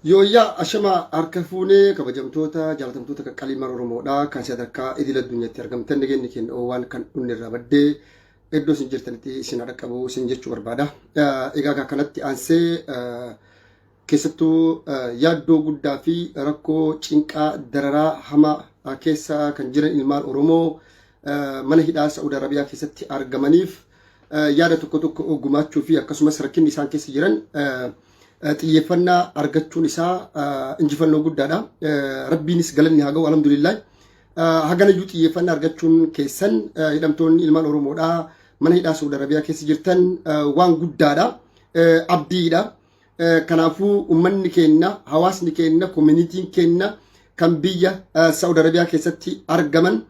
Yooyyaa ashama harka fuunee kabajamtoota jaalatamtoota qaqqaliimaan Oromoodhaa kan sadarkaa idil addunyaatti argamtan nageenyi keenya waan kan dhunni irraa baddee iddoo isin jirtanitti isin dhaqqabu isin jechuu barbaada. Egaa kanatti aansee keessattuu yaaddoo guddaa fi rakkoo cinqaa dararaa hamaa keessa kan jiran ilmaan Oromoo mana hidhaa Saa'uudi Arabiyaa keessatti argamaniif yaada tokko gumaachuu fi akkasumas rakkinni isaan keessa jiran xiyyeeffannaa argachuun isaa injifannoo guddaadha. Rabbiinis galanni haa ga'u alhamdulillah. Haganayyuu xiyyeeffannaa argachuun keessan hidhamtoonni ilmaan Oromoodhaa mana hidhaa Saa'uudi Arabiyaa keessa jirtan waan guddaadha. Abdiidha. Kanaafuu uummanni keenya, hawaasni keenya, koominitiin keenya kan biyya Saa'uudi Arabiyaa keessatti argaman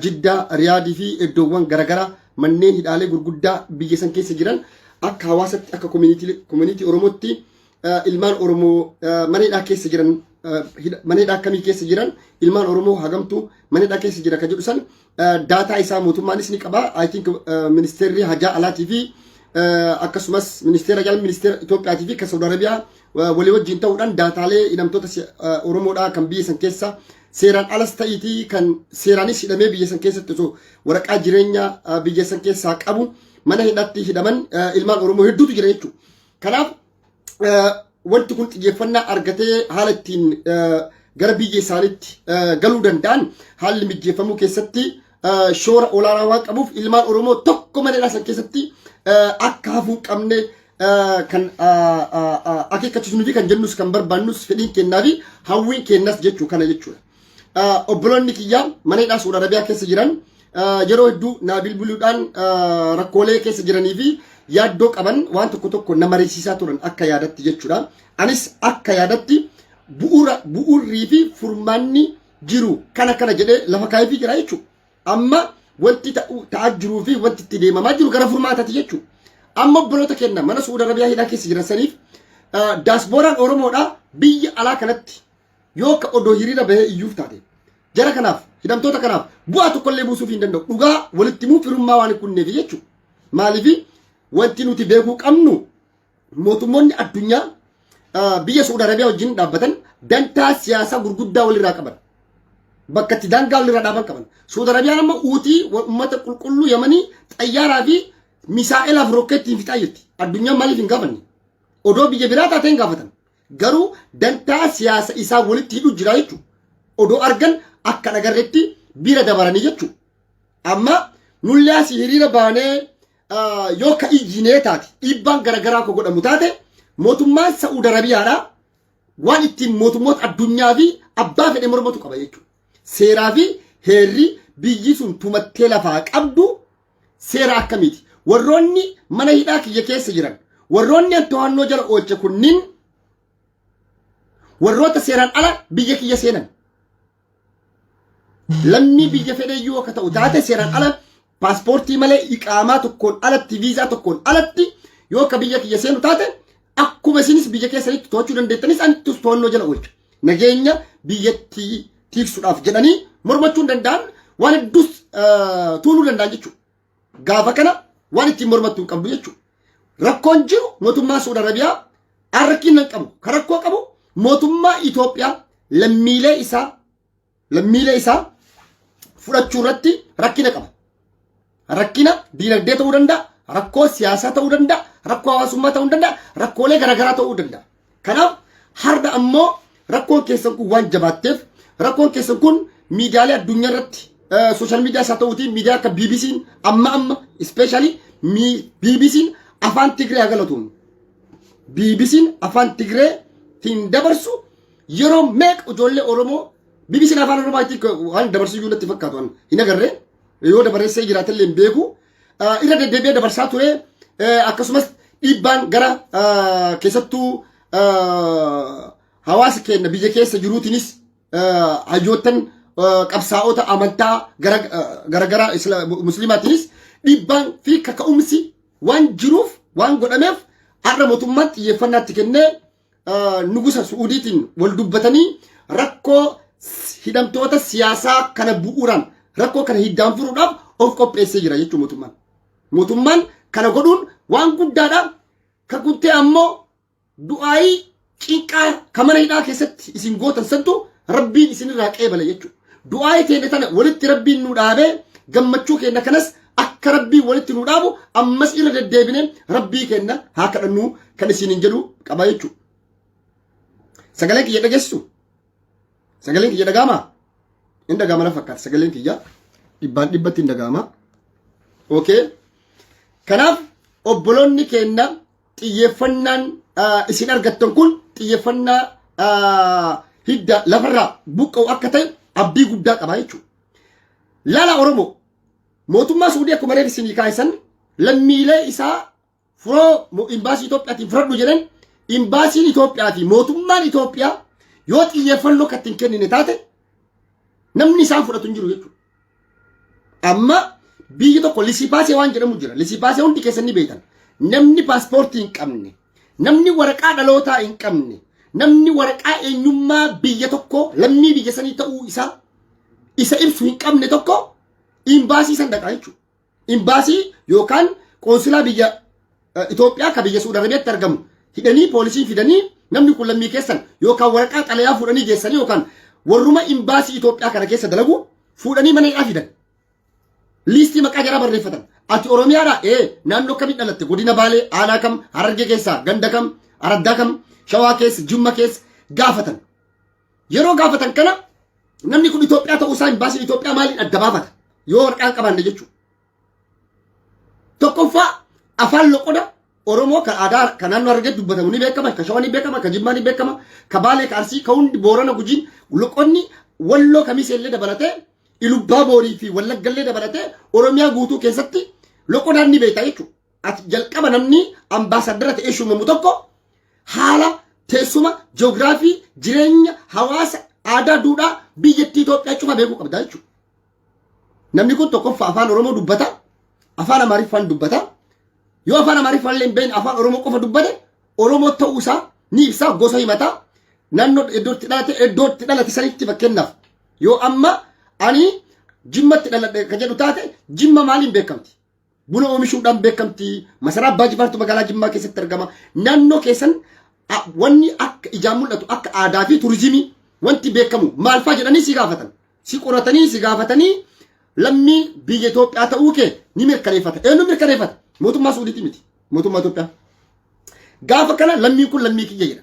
Jiddaa, Riyaadii fi iddoowwan garaagaraa manneen hidhaalee gurguddaa biyya san keessa jiran akka hawaasatti akka koominitii Oromootti ilmaan Oromoo mana hidhaa keessa jiran mana hidhaa akkamii keessa jiran ilmaan Oromoo hagamtu mana hidhaa keessa jira kan jedhu san daataa isaa mootummaanis ni qaba. I think ministeerri hajaa alaatii fi akkasumas ministeera jala ministeera Itoophiyaatii fi kan Saudi Arabiyaa walii wajjin ta'uudhaan daataalee hidhamtoota Oromoodhaa kan biyya san keessa seeraan alas ta'iitii kan seeraanis hidhamee biyya san keessatti osoo waraqaa jireenya biyya san keessaa qabu mana hidhaatti hidhaman ilmaan Oromoo hedduutu jira jechuudha. Kanaaf wanti kun xiyyeeffannaa argatee haala ittiin gara biyya isaaniitti galuu danda'an haalli mijeeffamuu keessatti shoora olaanaa waan qabuuf ilmaan Oromoo tokko mana hidhaa san keessatti akka hafuu qabne kan akeekkachiisnuu fi kan jennus kan barbaannus fedhiin kennaa fi hawwiin kennas jechuu kana jechuudha. Obboloonni kiyyaa mana hidhaa Saa'uudi Arabiyaa keessa jiran yeroo hedduu naa bilbiluudhaan rakkoolee keessa jiranii fi yaaddoo qaban waan tokko nama mariisisaa turan akka yaadatti jechuudha. Anis akka yaadatti bu'uurrii fi furmaanni jiru kana jedhee lafa kaayee jira jechuudha. Amma wanti ta'aa jiruu fi wanti itti deemamaa jiru gara furmaataati jechuudha. Amma obboloota keenya mana Saa'uudi Arabiyaa hidhaa keessa jiran saniif daasbooraan Oromoodhaa biyya alaa kanatti yoo ka odoo hiriira bahee iyyuuf taate jara kanaaf hidhamtoota kanaaf bu'aa tokkollee buusuuf hin danda'u. Dhugaa walitti himuu firummaa waan hin kunneef jechuudha. Maaliif wanti nuti beekuu qabnu mootummoonni addunyaa biyya Saa'uudi Arabiyaa wajjin dhaabbatan dantaa siyaasaa gurguddaa walirraa qaban. Bakka itti daangaa walirraa dhaaban qaban. Saa'uudi Arabiyaan amma uutii uummata qulqulluu Yamanii xayyaaraa fi misaa'elaaf rokkeettiin fixaa jirti. Addunyaan maaliif hin gaafanne? Odoo biyya biraa taatee hin gaafatan. Garuu dantaa siyaasa isaa walitti hidhuu jira jechuudha. Odoo argan akka dhagarreetti bira dabaranii jechuudha. Amma nullee asii hiriira baanee yoo ka ijjinee taate dhiibbaan garaagaraa akka godhamu taate mootummaan Saa'uudi Arabiyaadhaa waan ittiin mootummoota addunyaa fi abbaa fedhe mormatu qaba jechuudha. Seeraa fi heerri biyyi sun tumattee lafaa qabdu seera akkamiiti? Warroonni mana hidhaa kiyya keessa jiran warroonni to'annoo jala oolche kunniin warroota seeraan ala biyya kiyya seenan lammii biyya fedheyyuu akka ta'u taate seeraan ala paaspoortii malee iqaamaa tokkoon alatti viizaa tokkoon alatti yoo ka biyya kiyya seenu taate akkuma isinis biyya keessanitti to'achuu dandeettanis anittus to'annoo jala oolche nageenya biyyattii tiiksuudhaaf jedhanii mormachuu hin danda'an waan hedduus tuuluu danda'an jechuudha. Gaafa kana waan ittiin mormattuu hin qabdu jechuudha. Rakkoon jiru mootummaa Saa'uudi Arabiyaa harkiin hin qabu. Kan rakkoo qabu mootummaa Itoophiyaa lammiilee isaa fudhachuu irratti rakkina qaba. Rakkina diinagdee ta'uu danda'a, rakkoo siyaasaa ta'uu danda'a, rakkoo hawaasummaa ta'uu danda'a, rakkoolee garaagaraa ta'uu danda'a. Kanaaf har'a ammoo rakkoon keessan kun waan jabaatteef rakkoon keessan kun miidiyaalee addunyaa irratti sooshaal miidiyaa isaa ta'uutiin miidiyaa akka BBC'n amma ispeeshaalii BBC'n afaan Tigree agalatuun BBC'n afaan Tigreetiin dabarsu yeroo meeqa ijoollee Oromoo BBC'n afaan Oromootiin waan dabarsu iyyuu natti fakkaatu hin agarree yoo dabareessee jiraatallee hin beeku irra deddeebi'ee dabarsaa ture akkasumas dhiibbaan gara keessattuu hawaasa keenya biyya keessa jiruutiinis hayyoottan qabsaa'ota amantaa garaagaraa musliimaatiinis dhiibbaan fi kaka'umsi waan jiruuf waan godhameef har'a mootummaan xiyyeeffannaatti kennee nugusa Su'uudiitiin wal dubbatanii rakkoo hidhamtoota siyaasaa kana bu'uuraan rakkoo kana hiddaan furuudhaaf of qopheessee jira jechuudha mootummaan. Mootummaan kana godhuun waan guddaadha. Kan kuntee ammoo du'aayii cinqaa kamana hidhaa keessatti isin gootan santu rabbiin isinirraa qeebala jechuudha. Du'aa keenya tana walitti rabbiin nu dhaabee gammachuu keenya kanas akka rabbii walitti nu dhaabu ammas irra deddeebinee rabbii keenya haa kadhannu kan isinin jedhu qaba jechuudha. Sagaleen kiyya dhageessu. Sagaleen kiyya dhagahama. Inni dhagahama na fakkaata sagaleen kiyya dhibbaan dhibbatti hin dhagahama. Okay. Kanaaf obboloonni keenya xiyyeeffannaan isin argattan kun xiyyeeffannaa hidda lafarraa buqqa'u akka ta'e abdii guddaa qaba jechuudha. Laala Oromoo mootummaa Suudii akkuma reef isinii kaa'isan lammiilee isaa furoo imbaasii Itoophiyaatiin fudhadhu jedhan imbaasiin Itoophiyaa fi mootummaan Itoophiyaa yoo xiyyeeffannoo kattiin kennine taate namni isaan fudhatu hin jiru jechuudha. Amma biyyi tokko lisipaasee waan jedhamu jira. Lisipaasee hundi keessanii beektan. Namni paaspoortii hin qabne, namni waraqaa dhalootaa hin qabne, namni waraqaa eenyummaa biyya tokko lammii biyya sanii ta'uu isaa isa ibsu hin qabne tokko imbaasii san dhaqaa jechuudha. Imbaasii yookaan qoonsilaa biyya Itoophiyaa ka biyya Suudi Arabiyaatti argamu hidhanii poolisii fidanii namni kun lammii keessan yookaan waraqaa xalayaa fuudhanii geessanii yookaan warruma imbaasii Itoophiyaa kana keessa dalagu fuudhanii mana hidhaa fidan. Liistii maqaa jaraa barreeffatan. Ati Oromiyaadhaa naannoo kamii dhalatte godina Baalee aanaa kam Harargee keessaa ganda kam Araddaa kam Shawaa keessa Jimma keessa gaafatan. Yeroo gaafatan kana namni kun Itoophiyaa ta'uu isaa imbaasiin Itoophiyaa maaliin adda baafata yoo waraqaan qabaanne jechuudha. Tokkoffaa afaan loqoda Oromoo kan aadaa kan naannoo Harargee dubbatamu ni beekama, kan Shawaa ni beekama, kan Jimmaa ni beekama, kan Baalee kan Arsii kan hundi Boorana Gujiin loqonni Walloo Kamisee illee dabalatee Ilubbaa Boorii fi Wallaggallee dabalatee Oromiyaa guutuu keessatti loqodaan ni beekta jechuudha. Ati jalqaba namni ambaasaadara ta'ee shuumamu tokko haala teessuma ji'oogiraafii jireenya hawaasa aadaa duudhaa biyyattii Itoophiyaa cufa beekuu qabda jechuudha. Namni kun tokkoffaa afaan Oromoo dubbata, afaan Amaariffaan dubbata. Yoo afaan Amaariffaan illee hin beekne afaan Oromoo qofa dubbate Oromoo ta'uu isaa ni ibsa gosa himata. Naannoo iddootti dhalate sanitti fakkeenyaaf yoo amma ani Jimmatti dhaladhe kan jedhu taate Jimma maaliin beekamti? Buna oomishuudhaan beekamti. Masaraa Abbaa Jifaartu magaalaa Jimmaa keessatti argama. Naannoo keessan wanni akka ijaan mul'atu akka aadaa fi turizimii wanti beekamu maal fa'aa jedhanii si gaafatan. Si qoratanii si gaafatanii lammii biyya Itoophiyaa ta'uu kee ni mirkaneeffata. Eenyu mirkaneeffata? Mootummaa Suudiiti miti. Mootummaa Itoophiyaa. Gaafa kana lammiin kun lammii kiyya jedha.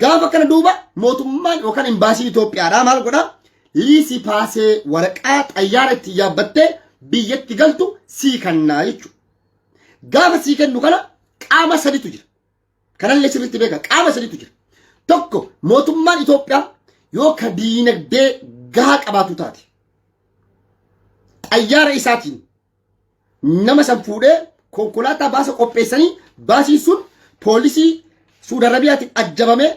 Gaafa kana duuba mootummaan yookaan imbaasiin Itoophiyaadhaa maal godhaa? Liisii paasee waraqaa xayyaara itti yaabbattee biyyatti galtu sii kannaa jechuudha. Gaafa sii kennu kana qaama saditu jira. Kanallee sirriitti beeka qaama saditu jira. Tokko mootummaan Itoophiyaa yoo ka diinagdee gahaa qabaatu taate xayyaara isaatiin nama san fuudhee konkolaataa baasa qopheessanii baasiin sun poolisii Suudi Arabiyaatiin ajjabamee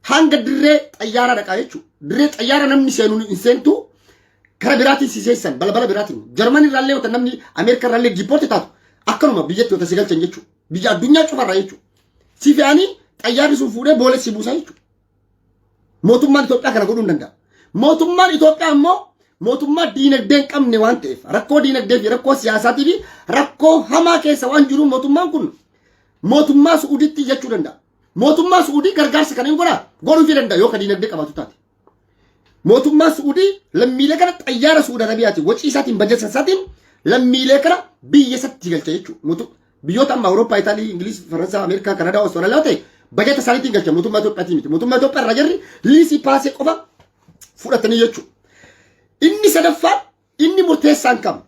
hanga dirree xayyaaraa dhaqaa jechuudha. Dirree xayyaara namni seenuu hin seentu kara biraatiin si seessan balbala biraatiin. Jarman irraallee wata namni Ameerikaa irraallee diippoorti taatu akkanuma biyyatti wata si galchan jechuudha. Biyya addunyaa cufarraa jechuudha. Si fe'anii xayyaarri sun fuudhee boolee si buusaa jechuudha. Mootummaan Itoophiyaa kana godhuu hin danda'a. Mootummaan Itoophiyaa immoo mootummaa diinagdee hin qabne waan ta'eef rakkoo diinagdee fi rakkoo siyaasaatii fi rakkoo hamaa keessa waan jiru mootummaan kun mootummaa Suudiitti jechuu danda'a. Mootummaa Suudii gargaarsa kana hin godhuu fi danda'a yoo ka diinagdee qabaatu taate. Mootummaa Suudii lammiilee kana xayyaara Suudi Arabiyaatiin wacii isaatiin bajeessa isaatiin lammiilee kana biyya isatti galcha jechuudha. Biyyoota amma Awurooppaa, Itaalii, Ingiliis, Faransaa, Ameerikaa, Kanadaa, Awustiraaliyaa ta'e bajeta isaaniitiin galcha mootummaa Itoophiyaatiin miti. Mootummaa Itoophiyaa irraa jirri liisii paasee qofa fudhatanii jechuudha. Inni sadaffaan inni murteessaan kam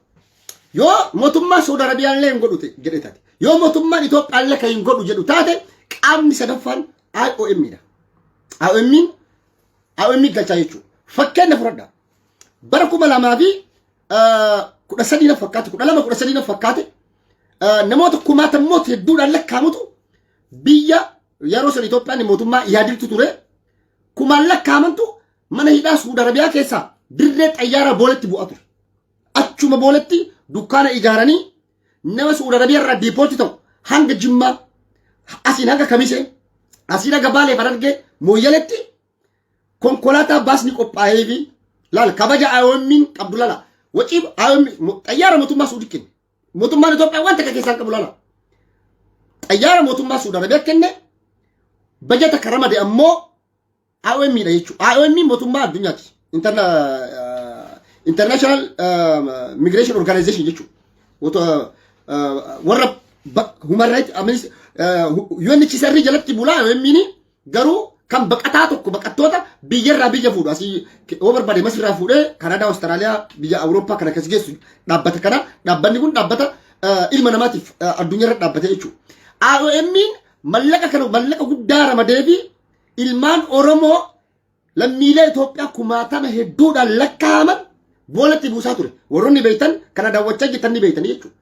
yoo mootummaa Suudi Arabiyaa illee hin godhu jedhe taate yoo mootummaan Itoophiyaa illee kan hin godhu jedhu taate qaamni sadaffaan IOM-dha. IOM galchaa jechuudha. Fakkeenya fudhadhaa. Bara 2013 na fakkaate 2013 na fakkaate namoota kumaatammoota hedduudhaan lakkaamutu biyya yeroo san Itoophiyaan mootummaa yaadiltu ture kumaan lakkaamantu mana hidhaa Suudi Arabiyaa keessaa dirree xayyaara booletti bu'aa ture. Achuma booletti dukkaana ijaaranii nama Suudi Arabiyaa irraa diippoorti ta'u hanga Jimmaa asiin hanga Kamisee asiin hanga Baalee Harargee Mooyyaleetti konkolaataa baasni qophaa'ee fi laal kabaja IOM qabdu lala wacii IOM xayyaara mootummaa Suudii kenne. Mootummaan Itoophiyaa waan takka keessaan qabu lala. Xayyaara mootummaa Suudi Arabiyaa kenne bajata karamade ammoo IOM dha jechuudha. IOM mootummaa addunyaati. International Migration Organization jechuudha. Warra human rights UNHCR jalatti bulaa IOM garuu kan baqataa tokko baqattoota biyyarraa biyya fuudhu asii yoo barbaade masirraa fuudhee Kanaadaa, Awustiraaliyaa, biyya Awurooppaa kana kas geessu dhaabbata kana dhaabbanni kun dhaabbata ilma namaatiif addunyaarra dhaabbate jechuudha. IOM mallaqa guddaa ramadee fi ilmaan Oromoo lammiilee Itoophiyaa kumaatama hedduudhaan lakkaa'aman boolatti buusaa ture. Warroonni beektan kana daawwachaa jirtan ni beektan jechuudha.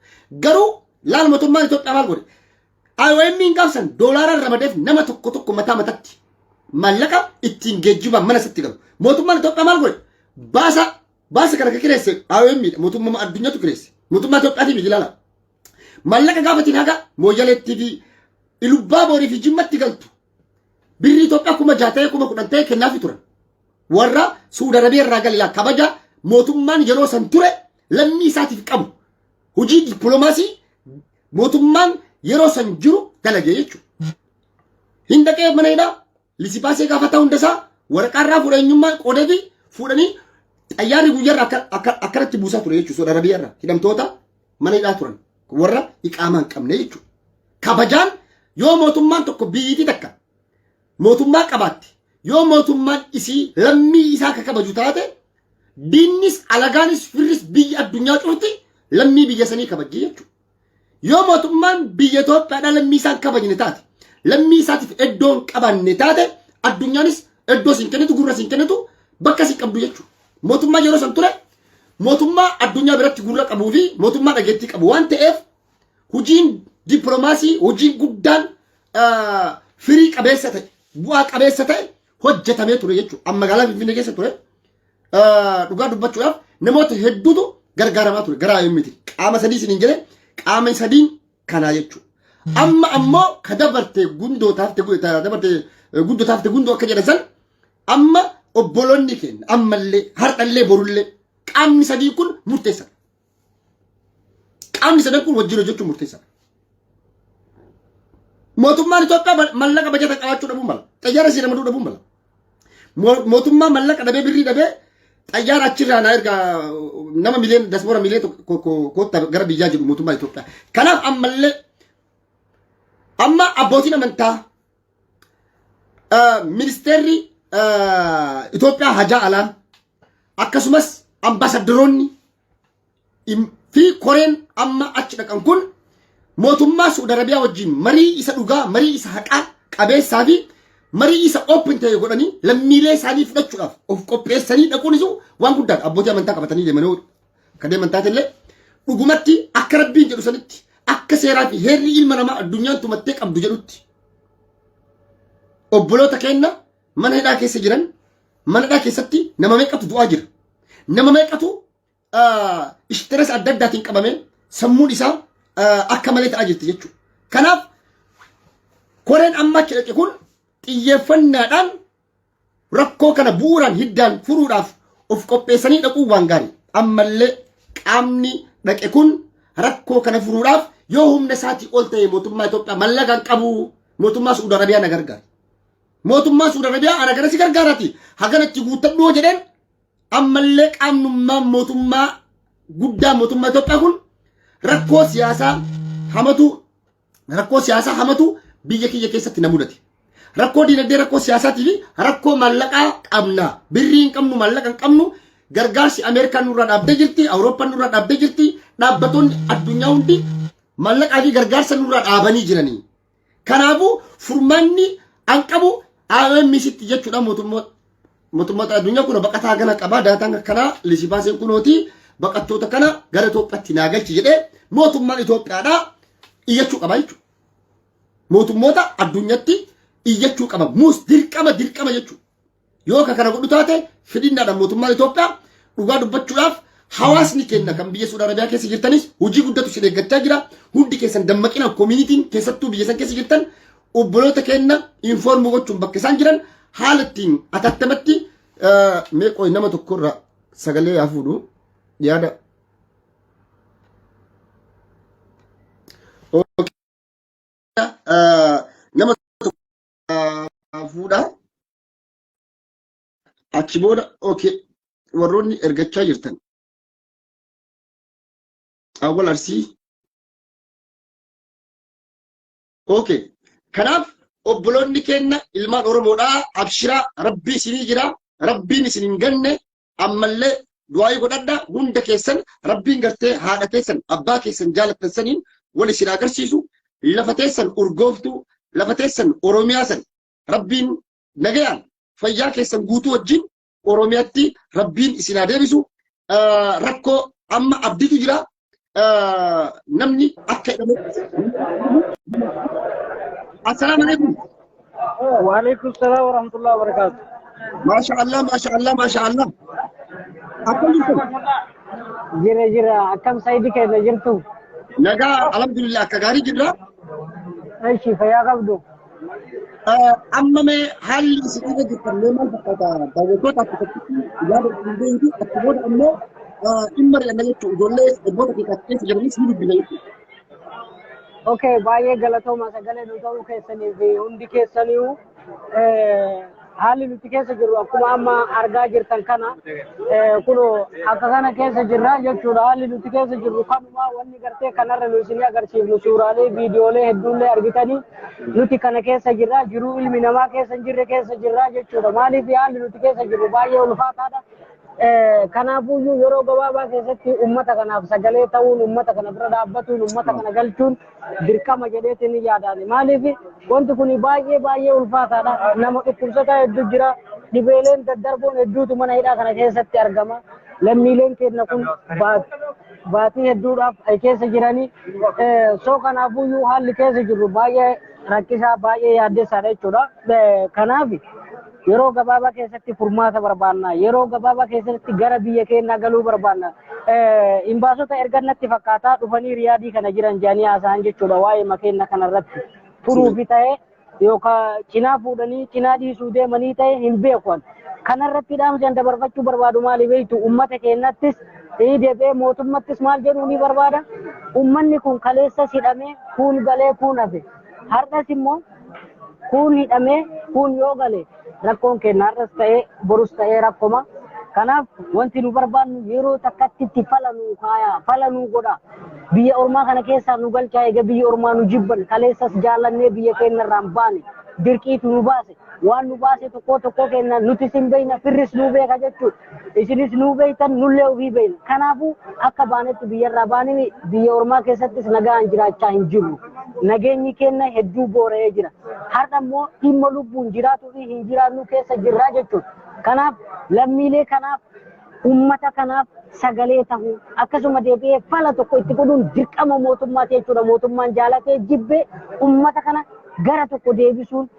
Garuu laal mootummaan Itoophiyaa maal godhe? IOM gaafsan doolaaraan ramadeef nama tokko mataa mataatti mallaqa ittiin geejjibaan mana isaatti galu. Mootummaan Itoophiyaa maal godhe? Baasa kana kireesse IOM mootummaa addunyaatu kireesse. Mootummaa Itoophiyaatiif ilaala. Mallaqa gaafatiin haga mooyyaleettii fi ilubbaa boorii fi jimmatti galtu. Birri Itoophiyaa kuma 60 kuma 10 kennaafi turan. Warra Suudi Arabiyaa irraa galilaa kabaja mootummaan yeroo san ture lammii isaatiif qabu. Hojii dippiloomaasii mootummaan yeroo san jiru dalagee jechuudha. Hin dhaqee mana hidhaa lisipaasee gaafataa hundasaa waraqaarraa fudheenyummaa qoodee fuudhanii xayyaarri guyyaarraa akkanatti buusaa ture jechuudha. Suudi Arabiyaa irraa hidhamtoota mana hidhaa turan warra iqaamaa hin qabne jechuudha. Kabajaan yoo mootummaan tokko biyyiitii takka mootummaa qabaatti yoo mootummaan isii lammii isaa ka kabaju taate diinnis alagaanis firris biyya addunyaa cuutti lammii biyya sanii kabajje jechuudha. Yoo mootummaan biyya Itoophiyaadhaa lammii isaan kabajne taate lammii isaatiif iddoon qabanne taate addunyaanis iddoo siin kennitu gurra siin kennitu bakka siin qabdu jechuudha. Mootummaa yeroo san ture mootummaa addunyaa biratti gurra qabuu fi mootummaa dhageettii qabu waan ta'eef hojiin dippiloomaasii hojiin guddaan firii qabeessa ta'e bu'aa qabeessa ta'e hojjetamee ture jechuudha. Amma magaalaa Finfinnee keessa ture dhugaa dubbachuudhaaf namoota hedduutu gargaaramaa ture. Garaa miti qaama sadii isiniin jedhee qaama sadiin kanaa jechuudha. Amma ammoo ka dabarte gundoo akka jedhan san amma obboloonni keenya ammallee hardhallee borullee qaamni sadii kun murteessa. Qaamni sadan kun wajjin hojjechuun murteessa. Mootummaan Itoophiyaa mallaqa bajata qabaachuu dhabuu mala. Xayyaara isii ramaduu dhabuu mala. Mootummaa mallaqa dhabee birrii dhabee xayyaara achirraa naa erga nama miliyoona dasmoora miliyoona kotta gara biyyaa jiru mootummaa Itoophiyaa. Kanaaf ammallee amma abbootiin amantaa ministeerri Itoophiyaa hajaa alaa akkasumas ambaasaddaroonni fi koreen amma achi dhaqan kun mootummaa Suudi Arabiyaa wajjin marii isa dhugaa marii isa haqaa qabeessaa fi marii isa open ta'e godhanii lammiilee isaanii fudhachuudhaaf of qopheessanii dhaquun isu waan guddaadha. Abbootii amantaa qabatanii deemanii kan deeman taatellee dhugumatti akka rabbiin jedhu sanitti akka seeraa fi heerri ilma namaa addunyaan tumattee qabdu jedhutti obboloota keenya mana hidhaa keessa jiran mana hidhaa keessatti nama meeqatu du'aa jira. Nama meeqatu ishtiras adda addaatiin qabamee sammuun isaa akka malee ta'aa jirti jechuudha. Kanaaf koreen amma achi dhaqe kun xiyyeeffannaadhaan rakkoo kana bu'uuraan hiddaan furuudhaaf of qopheessanii dhaquu waan gaarii. Ammallee qaamni dhaqe kun rakkoo kana furuudhaaf yoo humna isaatii ol ta'e mootummaa Itoophiyaa mallaqaan qabu mootummaa Suudi Arabiyaa na gargaara. Mootummaa Suudi Arabiyaa ana gara si gargaaraati. Haganatti guuttadhuu jedheen ammallee qaamnummaan mootummaa guddaa mootummaa Itoophiyaa kun rakkoo siyaasaa hamatu biyya kiyya keessatti na mudate. Rakkoo diinagdee rakkoo siyaasaatii fi rakkoo maallaqaa qabna. Birrii hin qabnu maallaqa hin qabnu. Gargaarsi Ameerikaan nurraa dhaabdee jirti. Awurooppaan nurraa dhaabdee jirti. Dhaabbattoonni addunyaa hundi maallaqaa fi gargaarsa nurraa dhaabanii jiranii. Kanaafuu furmaanni an qabu IOM sitti jechuudha mootummoota addunyaa kun baqataa gana qabaa daataan kanaa lisipaaseen kunooti baqattoota kana gara Itoophiyaatti naagalchi jedhee mootummaan Itoophiyaadhaa iyyachuu qaba jechuudha. Mootummoota addunyaatti iyyachuu qaba. Muus dirqama jechuudha. Yoo kana godhu taate fidinnaadhaan mootummaan Itoophiyaa dhugaa dubbachuudhaaf hawaasni keenya kan biyya Suudi Arabiyaa keessa jirtanis hojii guddatu isin eeggachaa jira. Hundi keessan dammaqina koominitiin keessattuu biyya san keessa jirtan obboloota keenya informu gochuun bakka isaan jiran haala ittiin atattamatti meeqoo nama tokkorraa sagalee haa fuudhu yaada. Nama fuudha achi booda okay warroonni ergachaa jirtan awwal arsii okay kanaaf obboloonni kenna ilmaan oromoodhaa abshiraa rabbii isinii jira rabbiin isin hin ganne ammallee du'aa godhadha hunda keessan rabbiin gartee haadha keessan abbaa keessan jaalatan saniin wal isin agarsiisu lafa teessan urgooftu lafa teessan oromiyaa san rabbiin nagayaan fayyaa keessan guutuu wajjin oromiyaatti rabbiin isin adeebisu rakkoo amma abdiitu jira namni akka jedhamu assalamu alaikum wa alaikum assalam wa rahmatullahi wa barakatuh ما شاء الله أكمل جرا أكم سيدي كذا جرتو نجا الحمد لله كغاري جرا أي شيء فيا قبضو أما ما هل سيدي جرا لما بقى دعوتات أكتر يا بنتي أكبر أما إمر أنا يتوجله أكبر كتير جرا سيدي بلاي أوكي بايه غلطو ما سجله نوتو كيسني في هندي كيسنيو hali nuti keessa jiru akkuma amma argaa jirtan kana kuno akka kana keessa jirra jechuudha hali nuti keessa jiru kanuma wanni gartee kanarra nu isin agarsiifnu suuraalee viidiyoolee hedduullee argitanii nuti kana keessa jirra jiru ilmi namaa keessa jirre keessa jirra jechuudha maaliif hali nuti keessa jiru baay'ee ulfaataadha kanaafuyyuu yeroo gabaabaa keessatti ummata kanaaf sagalee ta'uun ummata kana bira dhaabbatuun ummata kana galchuun dirqama jedheetiin yaadani maaliif wanti kun baay'ee ulfaataadha nama dhukkubsataa hedduu jira dhibeeleen daddarboon hedduutu mana hidhaa kana keessatti argama lammiileen keenya kun baatii hedduudhaaf keessa jiranii soo kanaafuyyuu haalli keessa jiru baay'ee rakkisaa baay'ee yaaddeessaadha jechuudha kanaaf yeroo gabaabaa keessatti furmaata barbaanna yeroo gabaabaa keessatti gara biyya keenyaa galuu barbaanna imbaasota ergannatti fakkaataa dhufanii riyaadii kana jiran jaanii haasa'an jechuudha waa'ee makeenya kanarratti furuufi ta'ee yookaan cinaa fuudhanii cinaa dhiisuu deemanii ta'e hin beekan kanarratti dhaamsan dabarfachuu barbaadu maali beektu ummata keenyattis deebi'ee mootummattis maal jedhuu ni barbaada ummanni kun kaleessa hidhamee kun galee kun hafe har'as immoo kun hidhamee kun yoo galee rakkoon keenyaarras ta'ee borus ta'ee rakkoma kanaaf wanti nu barbaannu yeroo takkatti falanuu godha biyya ormaa kana keessaa nu galchaa eega biyya ormaa nu jibban kaleessas jaallannee biyya keenyarraan baane dirqiitu nu baase waan nu baase tokko keenya nuti sin beeyna firris nu beeka jechuudha isinis nu beeytan nullee ofii beeyna kanaafuu akka baanetti biyyarraa baanee biyya ormaa keessattis nagaan jiraachaa hin jiru nageenyi keenya hedduu boora'ee jira har'a immoo dhimma lubbuun jiraatuu fi hin jiraannu keessa jirraa jechuudha kanaaf lammiilee kanaaf ummata kanaaf sagalee ta'uu akkasuma deebi'ee fala tokko itti godhuun dirqama mootummaati jechuudha mootummaan jaalatee jibbee ummata kana gara tokko deebisuun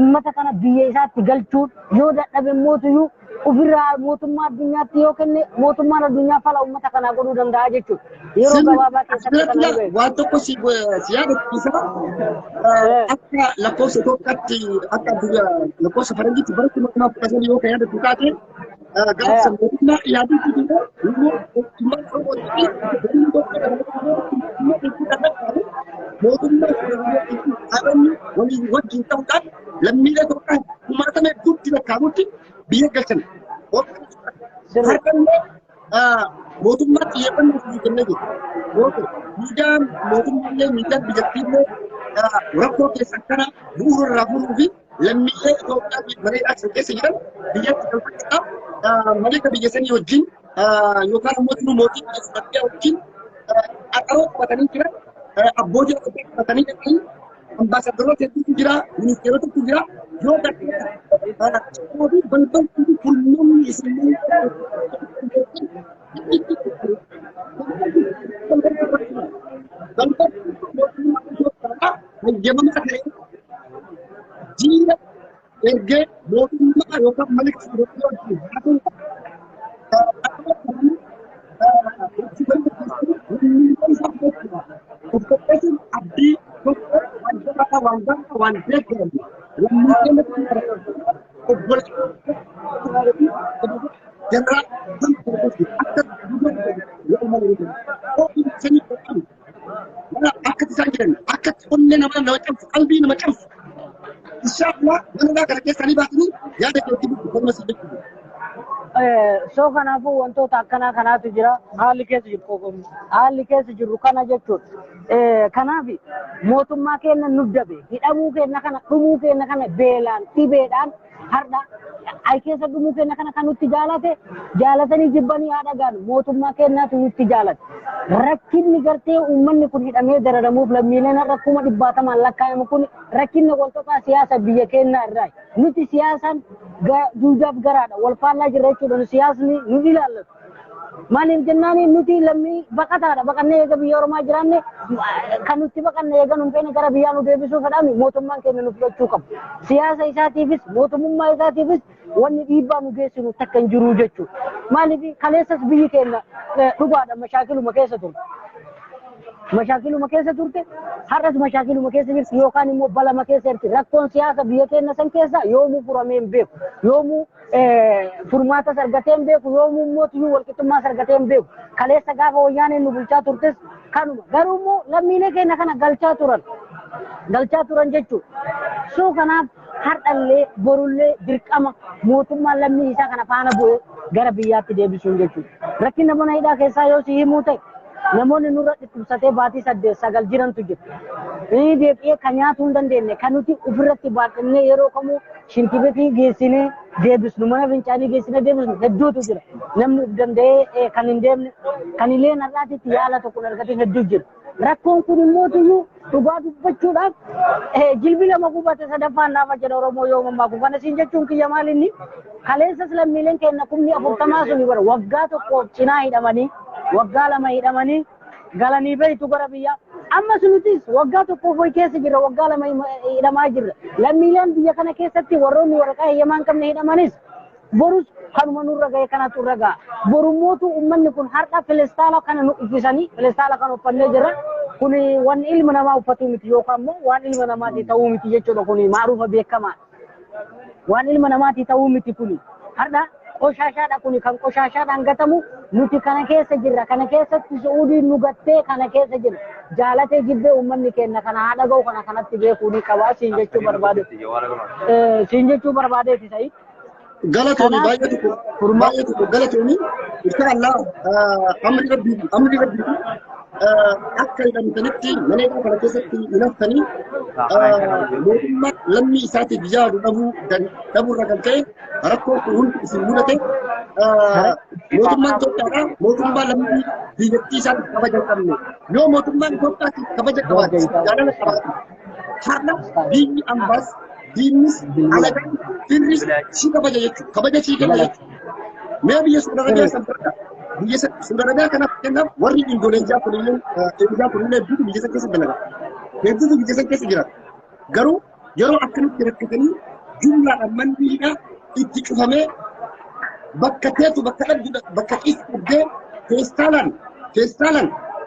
ummata kana biyya isaatti galchuun yoo dadhabe mootuyyuu ofirraa mootummaa addunyaatti yoo kenne mootummaan addunyaa fala ummata kanaa godhuu danda'a jechuudha yeroo gabaabaa keessatti kana beeku waan tokko si yaadachiisa akka lakkoofsa Itoophiyaatti akka biyya lakkoofsa faranjiitti bara 2010 yoo kan yaadatu taate gaafa mootummaa yaaduu jiru mootummaa Oromootti mootummaa waliin wajjin ta'uudhaan lammiilee Itoophiyaa kumaatame hedduutti lakkaa'utti biyya galchan. Har'allee mootummaa xiyyeeffannoo fi kennaa jiru. Miidiyaan mootummaallee miidiyaan biyyattiillee rakkoo keessa akkana bu'uura irraa fuudhuu fi lammiilee Itoophiyaa fi bareedaa kan keessa jiran biyyatti galfachuudhaaf malika biyya sanii wajjin yookaan immoo mootii Itoophiyaa wajjin qaxaroo qabatanii jiran abbootii qabatanii jiranii ambaasaaddaroota hedduutu jira ministeerotatu jira yoo ta'e balballi kulmoonni isinii Bagaimana jika erge mootummaa yookaan malika Uffatan abdii tokko wanta waan beekamu lammiileen akka isaan jiran akka onnee nama cabsu qalbii nama cabsu inshallah kana kana keessanii baatanii yaada keetti bu'uuma sibiilu. So kanaafuu wantoota akkanaa kanaatu jira haalli keessa jiru qoqqoodni haalli keessa jiru kana jechuudha. Kanaaf mootummaa keenya nu dabe hidhamuu keenya kana dhumuu keenya kana beelaan dhibeedhaan har'a ay keessa dhumuu keenya kana kan nutti jaalatanii jibbanii haadha gaanu mootummaa keenyaatu nutti jaalate. Rakkinni gartee uummanni kun hidhamee dararamuuf lammiileen rakkuma 100 lakkaa'amu kun rakkinni wantoota siyaasa biyya keenyaa irraa nuti siyaasaan duudaaf garaadha wal faallaa jirra jechuudha siyaasni nu ilaallatu. Maaliif jennaan nuti lammii baqataadha baqannee eega biyya Oromaa jiraanne kan nuti baqannee eega nu feene gara biyyaa nu deebisuu fedhaami mootummaan keenya nu fudhachuu qabu. Siyaasa isaatiifis mootummaa isaatiifis wanni dhiibbaa nu geessinu takka hin jiru jechuudha. Maaliif kaleessas biyyi keenya dhugaadha mashaakiluma keessa turte. Mashaakiluma keessa turte har'as mashaakiluma keessa jirti yookaan immoo balama keessa jirti. Rakkoon siyaasa biyya keenya san keessa yoomuu furamee hin beeku. Yoomuu furmaata argatee hin beeku yoomuu mootummaa walqixxummaa argatee hin beeku. Kaleessa gaafa wayyaaneen nu bulchaa turtes kanuma. Garuu immoo lammiilee keenya kana galchaa turan jechuudha. Soo kanaaf har'allee borullee dirqama mootummaan lammii isaa kana faana bu'ee gara biyyaatti deebisuun jechuudha. Rakkina mana hidhaa keessaa yoo si himuu ta'e namoonni nurra dhukkubsatee baatii 8-9 jirantu jiru. Inni deebi'ee kan nyaatuu hin dandeenye kan nuti ofirratti baadhannee yeroo kamuu shintibeetii geessinee deebisnu mana fincaanii geessinee deebisnu hedduutu jira. Namni danda'ee kan hin deemne kan illee narraatitti yaala tokko argatee hedduu jira. Rakkoon kun immoo tuyyuu dhugaa dubbachuudhaaf jilbi lama gubate sadaffaan naafa jedha Oromoo yoo mammaa gubana siin jechuun kiyya maalinni kaleessas lammiileen keenya 40 suni bara waggaa tokko cinaa hidhamanii waggaa 2 hidhamanii galanii beeytu gara biyya amma sunutis waggaa tokko foy keessa jirra waggaa 2 hidhamaa jirra lammiileen biyya kana keessatti warroonni waraqaa eeyyamaan qabne hidhamanis borus kanuma nurra ga'e kanatu irra ga'a borummootu ummanni kun har'a filestaala kana nu uffisanii filestaala kana uffannee jirra kun waan ilma namaa uffatu miti yookaan immoo waan ilma namaati ta'uu miti jechuudha kun maarufa beekamaa waan ilma namaati ta'uu miti kun har'a qoshashaadha kun kan qoshashaadhaan gatamu nuti kana keessa jirra kana keessatti Suudiin nu gattee kana keessa jirra jaalatee jibbee uummanni keenya kana haadha ga'u kana kanatti beekuu ni qabaa siin jechuu barbaadeeti sa'i. Galatoni baay'eetu galatoni inshallah amri rabbi akka hidhamtanitti mana hidhaa kana keessatti hinaftanii mootummaa lammii isaatiif yaadu dhabuurra kan ta'e rakkoon kun hundi isin mudate mootummaan Itoophiyaadha mootummaa lammii biyyattii isaatiif kabaja hin qabne yoo mootummaan Itoophiyaatiif kabaja qabaate jaalala qabaate har'a biyyi ambaas diinnis alagaan firris si kabaja jechuudha kabaja si kenna jechuudha mee biyya Suudarabiyaa san bira biyya Suudarabiyaa kanaaf kennaaf warri Indoneeziyaa kunillee hedduutu biyya san keessa dalaga hedduutu biyya san keessa jira garuu yeroo akkanatti rakkatanii jumlaadhaan manni hidhaa itti cufamee bakka teetu bakka dhabdudha bakka xiqqoo qabdee feestaalaan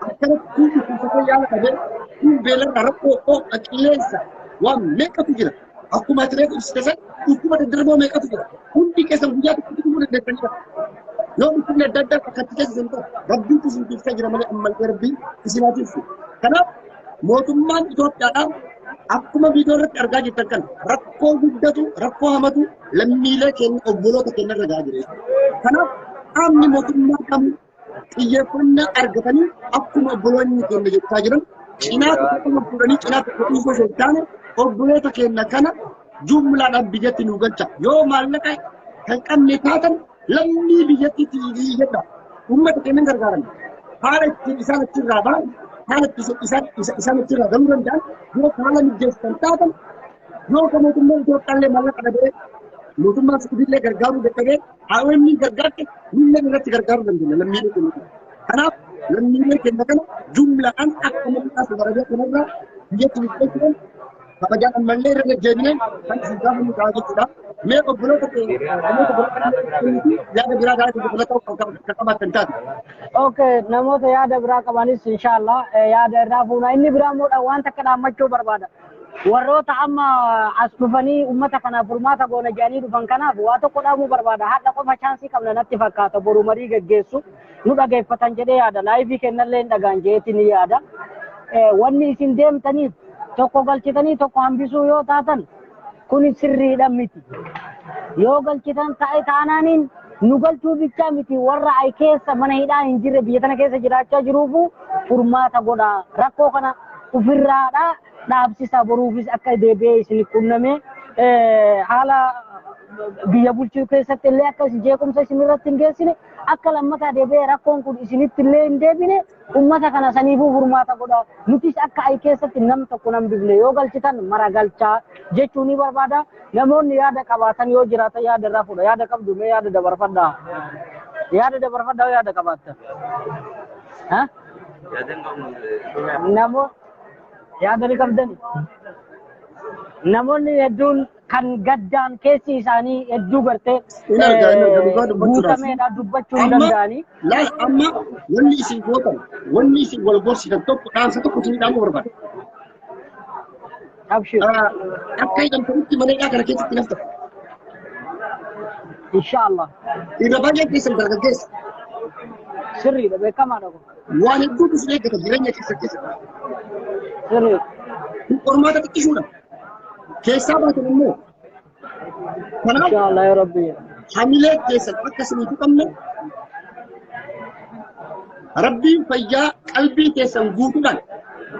akkanatti hundi kuufatee yaala qabee kun beelarraa rakkoo qilleensa waan meeqatu jira. Akkuma tiree ibsitan dhukkuba daddarboon meeqatu jira hundi keessan guyyaa tokkotti dhufuu dandeessanidha yoo dhukkubni adda addaa akkatti keessan ta'u rabbiitu isin ibsaa jira malee ammallee rabbiin isinaatiif kanaaf mootummaan Itoophiyaadhaan akkuma viidiyoo irratti argaa jirtan kan rakkoo guddatu rakkoo hamatu lammiilee keenya obboloota keenya irra gahaa jira kanaaf qaamni mootummaa qabu xiyyeeffannaa argatanii akkuma obboloonni keenya jechaa jiran cinaa tokko fuudhanii cinaa tokko dhiisuu osoo hin taane obboloota keenya kana jumlaadhaan biyyatti nu galcha yoo maallaqa kan qabne taatan lammii biyyatti jedha uummata keenya gargaaran haala ittiin isaan achirraa ba'an haala isaan achirraa galuu danda'an yoo haala mijeessan taatan yoo kan mootummaan Itoophiyaallee maallaqa dhabee mootummaan Suudiillee gargaaruu dadhabee hawaasni gargaarte millee irratti gargaaruu dandeenya lammiilee keenya kanaaf lammiilee keenya kana jumlaadhaan akka mootummaa Suudarabiyaa kanarraa biyyatti nu galchuudhaan kabajaan ammallee irra deebiineen kan isin gaafamu ta'a jechuudha. Mee obboloota yaada biraa gaara dabalataa kan qabaatan taate. Okay, namoota yaada biraa qabanis inshallah yaada irraa fuuna inni biraa immoo waan takka dhaammachuu barbaada. Warroota amma as dhufanii uummata kanaaf furmaata goona jedhanii dhufan kanaaf waa tokko dhaamuu barbaada. Hadha qofa chaansii qabna natti fakkaata boru marii geggeessu nu dhageeffatan jedhee yaada. Laayivii kennallee hin dhagaan jeetii ni yaada. Wanni isin deemtaniif tokko galchitanii tokko hambisuu yoo taatan kun sirriidha miti. Yoo galchitan ta'e taanaanin nu galchuu bichaa miti warra ay keessa mana hidhaa hin jirre biyya tana keessa jiraachaa jiruufu furmaata godha. Rakkoo kana ofirraadha dhaabsisa boruufis akka deebi'ee isin qunname haala biyya bulchuu keessatti illee akka jeequmsa isin irratti hin geessine akka lammataa deebi'ee rakkoon kun isinitti illee hin deebine ummata kana saniifuu furmaata godha. Nutis akka ay keessatti nam tokko nam bifne yoo galchitan mara galchaa jechuu ni barbaada. Namoonni yaada qabaatan yoo jiraatan yaada irraa fuudha. Yaada qabdu mee yaada dabarfadhaa. Yaada dabarfadhaa yaada qabaatan. Yaada ni qabdani. Namoonni hedduun kan gaddaan keessi isaanii hedduu gartee guutameedha dubbachuu hin danda'anii. Amma wanni isin gootan wanni isin wal gorsitan tokko dhaamsa tokko isin dhaamu barbaada. Akka hidhamtanitti maneedhaa kana keessatti nafta. Inshaallah. Irra baay'ee keessan dargaggeessa. Sirriidha beekamaadha kun. Waan hedduutu isin eeggata jireenya keessa. Sirriidha. Qormaata xiqqisuudha. Keessaa baatan immoo. Kanaaf Inshaallah yaa Rabbi. hamilee keessan akka isiniitu qabne Rabbiin fayyaa qalbii keessan guutuudhaan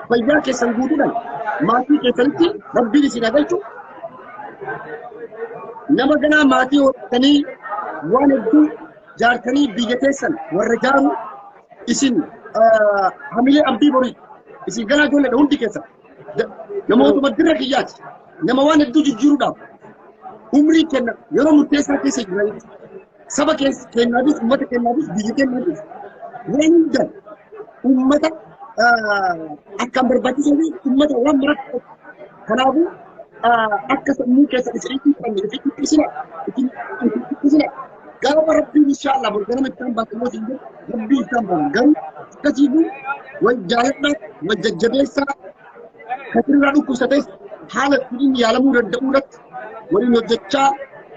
fayyaa keessan guutuudhaan maatii keessanitti Rabbiin isin agalchu nama ganaa maatii horatanii waan hedduu jaartanii biyya keessan warra jaaru isin hamilee abdii borii isin ganaa ijoolleedha hundi keessan namoota dirra kiyyaati nama waan hedduu jijjiiruudhaaf umrii kenna yeroo murteessaa keessa jiranitti saba kennaafis ummata kennaafis biyya kennaafis wanda ummata akkaan barbaachisoo fi ummata waan maratti kanaafuu akka sammuu keessa isin gaafa rabbiin inshaallah ganama ittaan baatamoo siin jedhu rabbii ittaan baatan garuu akkasiifuu wajjaaladhaa wajjajjabeessaa katirraa dhukkubsatees haala ittiin yaalamuu danda'uu irratti waliin hojjechaa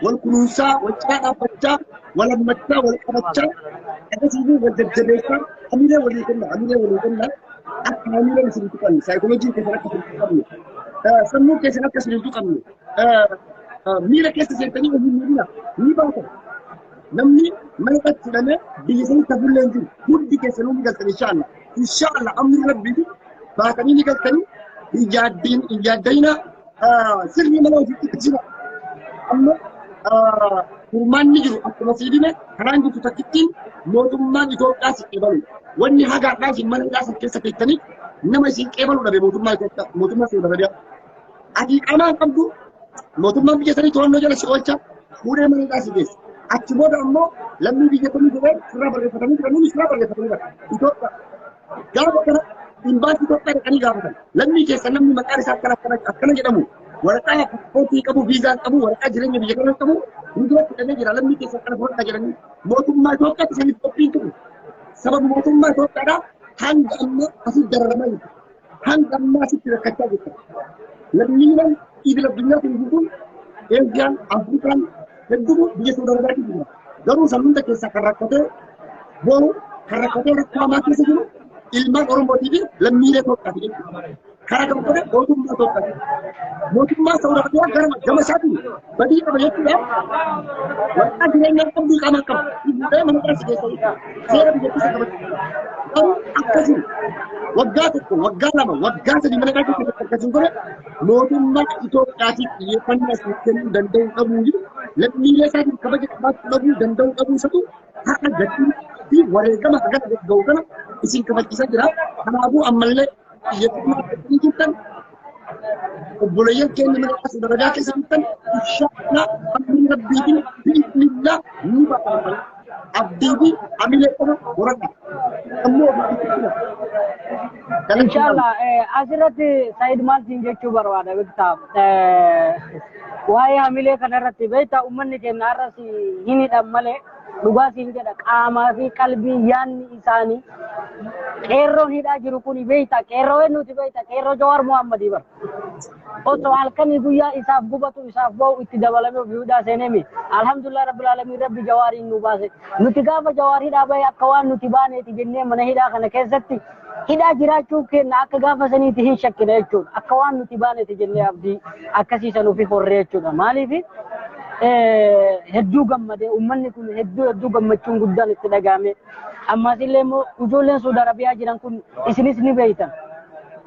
wal kunuunsaa wal cinaa dhaabbachaa wal hammachaa wal qabachaa akkasiifuu wajjajjabeessaa hamilee walii kennaa akka hamilee isinitti qabne saayikooloojii keessan akka isinitti qabne sammuu keessan akka isinitti qabne miira keessa seentanii waliin miidhina ni baatan namni mana irratti hidhamee biyya sanii tafullee hin jiru hundi keessanuu ni galtan inshaallah amni rabbiiti baatanii ni galtanii hin yaaddayina sirrii mana hojiitti jira amma furmaanni jiru akkuma siidime karaan jirtu takkittiin mootummaan Itoophiyaa si qeebalu wanni hagaadhaa isin mana hidhaa keessa keessanii nama isin qeebalu dhabe mootummaa Itoophiyaa mootummaa Saudi Arabiyaa ati qamaan qabdu mootummaan biyya sanii to'annoo jala si oolcha fuudhee mana hidhaa si geessa achi booda ammoo lammii biyya kamii jedhee sirraa barreeffatanii jiranii sirraa barreeffatanii jira Itoophiyaa gaafa kana imbaasii Itoophiyaa dhaqanii gaafatan lammii keessa namni maqaan isaa akkana jedhamu waraqaa paaspoortii qabu viizaa qabu waraqaa jireenya biyya kanaa qabu hunduratti hidhamee jira lammii keessa akkana fudhadhaa jedhanii mootummaa Itoophiyaatti isiniif qophiin tuqu sababa mootummaa Itoophiyaadhaa hanga amma asitti dararamaa jirtu hanga amma asitti rakkachaa jirtu lammiiwwan idil addunyaa kun guutuun Eesiyaan Afrikaan hedduun biyya Saudi Arabiyaatti jira garuu san hunda keessaa kan rakkatee booru kan rakkatee rakkoo hamaa keessa jiru ilmaan Oromootii fi lammiilee Itoophiyaati jechuudha. Karaa kan godhe mootummaa Itoophiyaati. Mootummaa Saudi Arabiyaa gama isaatiin badii qaba jechuudhaaf waraqaa jireenyaa qabduu qaama qaba. Fuudhee mana keessa geessa seera biyyattiisa qabatu. Garuu akkasii waggaa tokko waggaa lama waggaa sadii mana keessa akkasiin godhe mootummaa Itoophiyaatiif xiyyeeffannaa isin kennuu danda'uu dhabuu jiru lammiilee isaatiin kabaja qabaachuu dhabuu danda'uu dhabuu isatu haqa gatii fi wareegama hagana gagga'u kana isin kabachiisaa jira. Kanaafuu ammallee xiyyeeffannaa akkasii jirtan obboleeyyan keenya mana Saudi Arabiyaa keessa jirtan inshaallah amri rabbiitiin bi'idhnillah ni baqatan abdii fi hamilee qofa horadha. Ammoo Inshaallah asirratti Said maaltiin jechuu barbaada beektaa waa'ee hamilee kanarratti beektaa uummanni keenya har'as hin hidhan malee dhugaa siin jedha qaamaa fi qalbii yaanni isaanii qeerroon hidhaa jiru kun beeyta qeerroo nuti beeyta qeerroo Jawaar Muhammadii bar otoo halkanii guyyaa isaaf gubatu isaaf ba'u itti dabalamee ofii hidhaa seenemi alhamdulillah rabbil alamin rabbi Jawaariin nu baase nuti gaafa Jawaar hidhaa bahe akka waan nuti baaneeti jennee mana hidhaa kana keessatti hidhaa jiraachuu kenna akka gaafa saniiti hin shakkina jechuudha akka waan nuti baaneeti jennee abdii akkasiisan ofii horree jechuudha maaliif hedduu gammadee uummanni kun hedduu gammachuun guddaan itti dhagahame ammas illee immoo ijoolleen Saudi Arabiyaa jiran kun isinis ni beeytan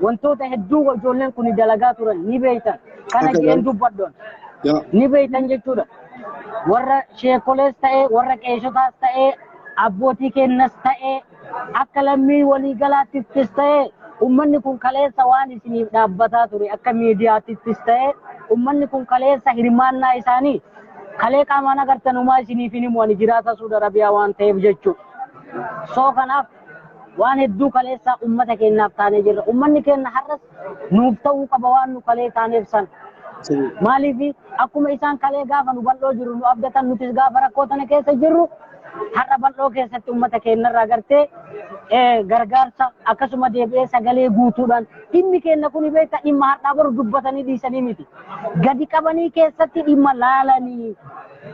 wantoota hedduu ijoolleen kun dalagaa turan ni beeytan kana jeen dubbaddoon ni beeytan jechuudha warra sheekolees ta'ee warra qeessotaas ta'ee abbootii kennas ta'ee akka lammii waliigalaattis ta'ee uummanni kun kaleessa waan isiniif dhaabbataa ture akka miidiyaattis ta'ee uummanni kun kaleessa hirmaannaa isaanii kalee qaamaan agartanumaa isiniif hin himu ani jiraata Saudi Arabiyaa waan ta'eef jechuudha. Soo kanaaf waan hedduu kaleessa uummata keenyaaf taanee jirra. Uummanni keenya har'as nuuf ta'uu qaba waan nu kalee taaneef san. Maaliif akkuma isaan kalee gaafa nu bal'oo jiru nu abdatan nutis gaafa rakkoo tana keessa jirru har'a bal'oo keessatti uummata keenyarraa gartee gargaarsa akkasuma deebi'ee sagalee guutuudhaan dhimmi keenya kun beekta dhimma har'aa boru dubbatanii dhiisanii miti. Gadi qabanii keessatti dhimma laalanii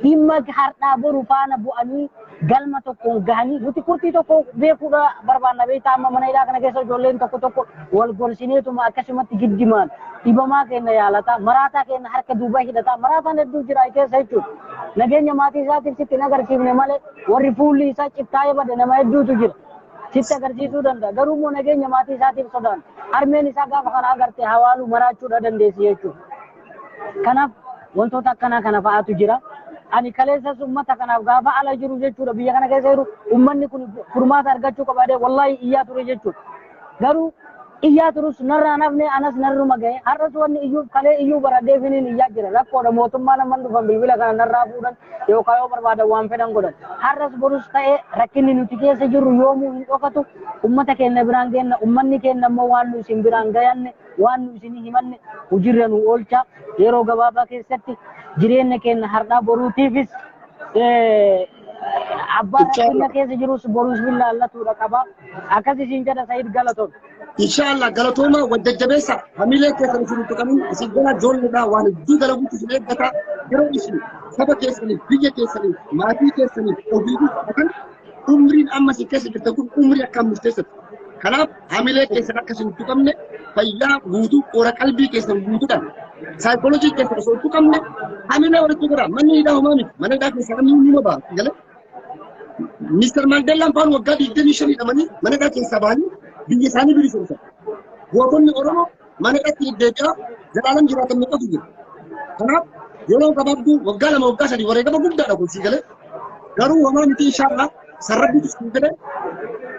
dhimma har'aa boru faana bu'anii galma tokkoon gahanii nuti kurtii tokko beekuudha barbaanna beektaa amma mana hidhaa kana keessa ijoolleen tokko wal gorsineetuma akkasumatti giddimaan dhibamaa keenya yaalataa maraataa keenya harka duubaa hidhataa maraataan hedduu jira keessa jechuudha. Nageenya maatii isaatiif sitti agarsiifne malee warri fuulli isaa cibtaa'ee bade nama hedduutu jira. Sitti agarsiisuu danda'a garuu immoo nageenya maatii isaatiif sodaan harmeen isaa gaafa kana agarte hawaaluu maraachuudha dandeessi jechuudha. Kanaaf wantoota akkanaa kana fa'aatu jira. Ani kaleessas uummata kanaaf gaafa ala jiru jechuudha biyya kana keessa jiru uummanni kun furmaata argachuu qabaadee wallaahi iyyaa ture jechuudha. Garuu iyyaa turus narraa nafne anas narruma gahe har'as wanni iyyuu kalee iyyuu baradee finiin iyyaa jira rakkoodha mootummaa naman dhufan bilbila kana narraa fuudhan yookaan yoo barbaadan waan fedhan godhan har'as borus ta'ee rakkinni nuti keessa jirru yoomuu hin dhokatu uummata keenya biraan geenna uummanni keenya immoo waan nu isin biraan gayanne waan nu isin himanne hojiirra nu oolcha yeroo gabaabaa keessatti jireenya keenya har'aa boruutiifis abbaa rakkina keessa jirus boruus billaallatuudha qaba akkas isin jedha Said Galatoon. Inshallah galatooma wajjajjabeessa hamilee keessan isin tuqamin isin gala joolleedha waan hedduu dalaguutti isin eeggata yeroo isin saba keessaniif biyya keessaniif maatii keessaniif ofiifis kan umriin amma isin keessa jirtan kun umrii akkam murteessatu. Kanaaf hamilee keessan akka isin tuqamne fayyaa guutuu qoora qalbii keessan guutuudhaan saayikooloojii keessan osoo tuqamne hamilee walitti godha manni hidhaa homaa miti mana hidhaa keessan namni nima ba'a galee Mr. Mandelaan faan waggaa 25 hidhamanii mana hidhaa keessaa bahanii biyya isaanii bilisoomsan. Gootonni Oromoo mana hidhaatti deebi'aa zalaalam jiraatan meeqatu jira. Kanaaf yeroo gabaabduu waggaa 2 waggaa 3 wareegama guddaadha kun sii galee garuu homaa miti inshallah sarrabbitu sii galee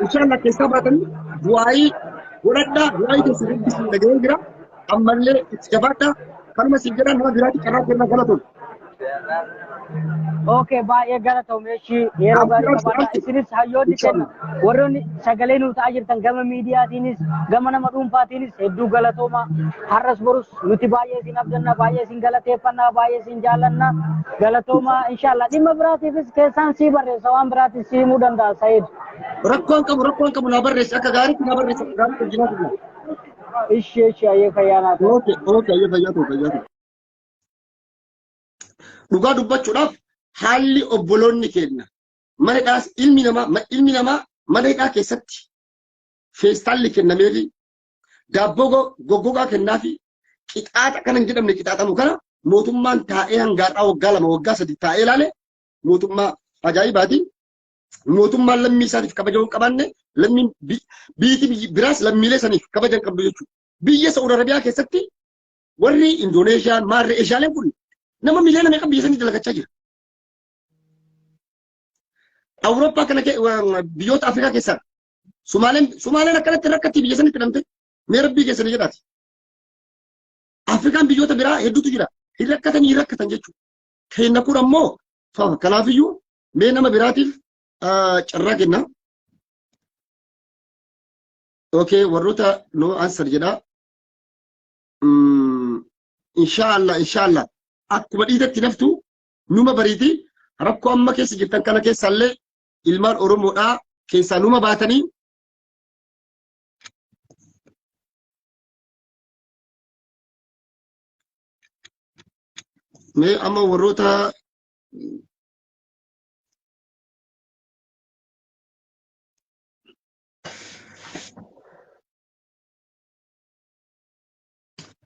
inshallah keessaa baatanii bu'aayii godhadhaa bu'aayii keessa dubbisuu dhaga'ee jira ammallee itti jabaadhaa kanuma sii jedhan nama biraatti karaa kennaa galatoon. Okay, baay'ee galatoomeeshi yeroo gaarii qabaadha. Isinis hayyoonni kenna. Warroonni sagalee nuti ajirtan gama miidiyaatiinis gama nama dhuunfaatiinis hedduu galatooma. Har'as borus nuti baay'ee isin abdanna, baay'ee isin galateeffanna, baay'ee isin jaallanna. Galatooma inshallah. Dhimma biraatiifis keessaan sii barreessa waan biraatiif sii himuu danda'a Said. Rakkoon qabu na barreessa akka gaariitti na barreessa akka gaariitti jiraatu. Ishee ayyee fayyaanaati. Okay, ayyee fayyaatu. Dhugaa dubbachuudhaaf haalli obboloonni keenya mana hidhaas ilmi namaa mana hidhaa keessatti feestaalli kennameefi daabboo goggogaa kennaafi qixaaxa kana hin jedhamne qixaaxamu kana mootummaan taa'ee hangaadhaa waggaa 2 waggaa 3 taa'ee ilaale mootummaa ajaa'ibaati. Mootummaan lammii isaatiif kabaja hin qabaanne lammiin biyyi biraas lammiilee saniif kabaja hin qabdu jechuudha. Biyya Saudi Arabiyaa keessatti warri Indoneeshaan maarree Eeshaaleen kun nama miliyoona meeqa biyya sanii dalagachaa jira. Awurooppaa kana biyyoota Afrikaa keessaa Sumaaleen akkanatti rakkatti biyya sanitti hidhamte mee rabbii keessanii jedhaati. Afrikaan biyyoota biraa hedduutu jira. Hin rakkatan jechuudha. Keenya kun ammoo kanaafiyyuu mee nama biraatiif carraa kenna. Okay, warroota no answer jedha. Inshallah akkuma dhiitatti naftu numa bariiti rakkoo amma keessa jirtan kana keessallee ilmaan Oromoodhaa keessaa numa baatanii mee amma warroota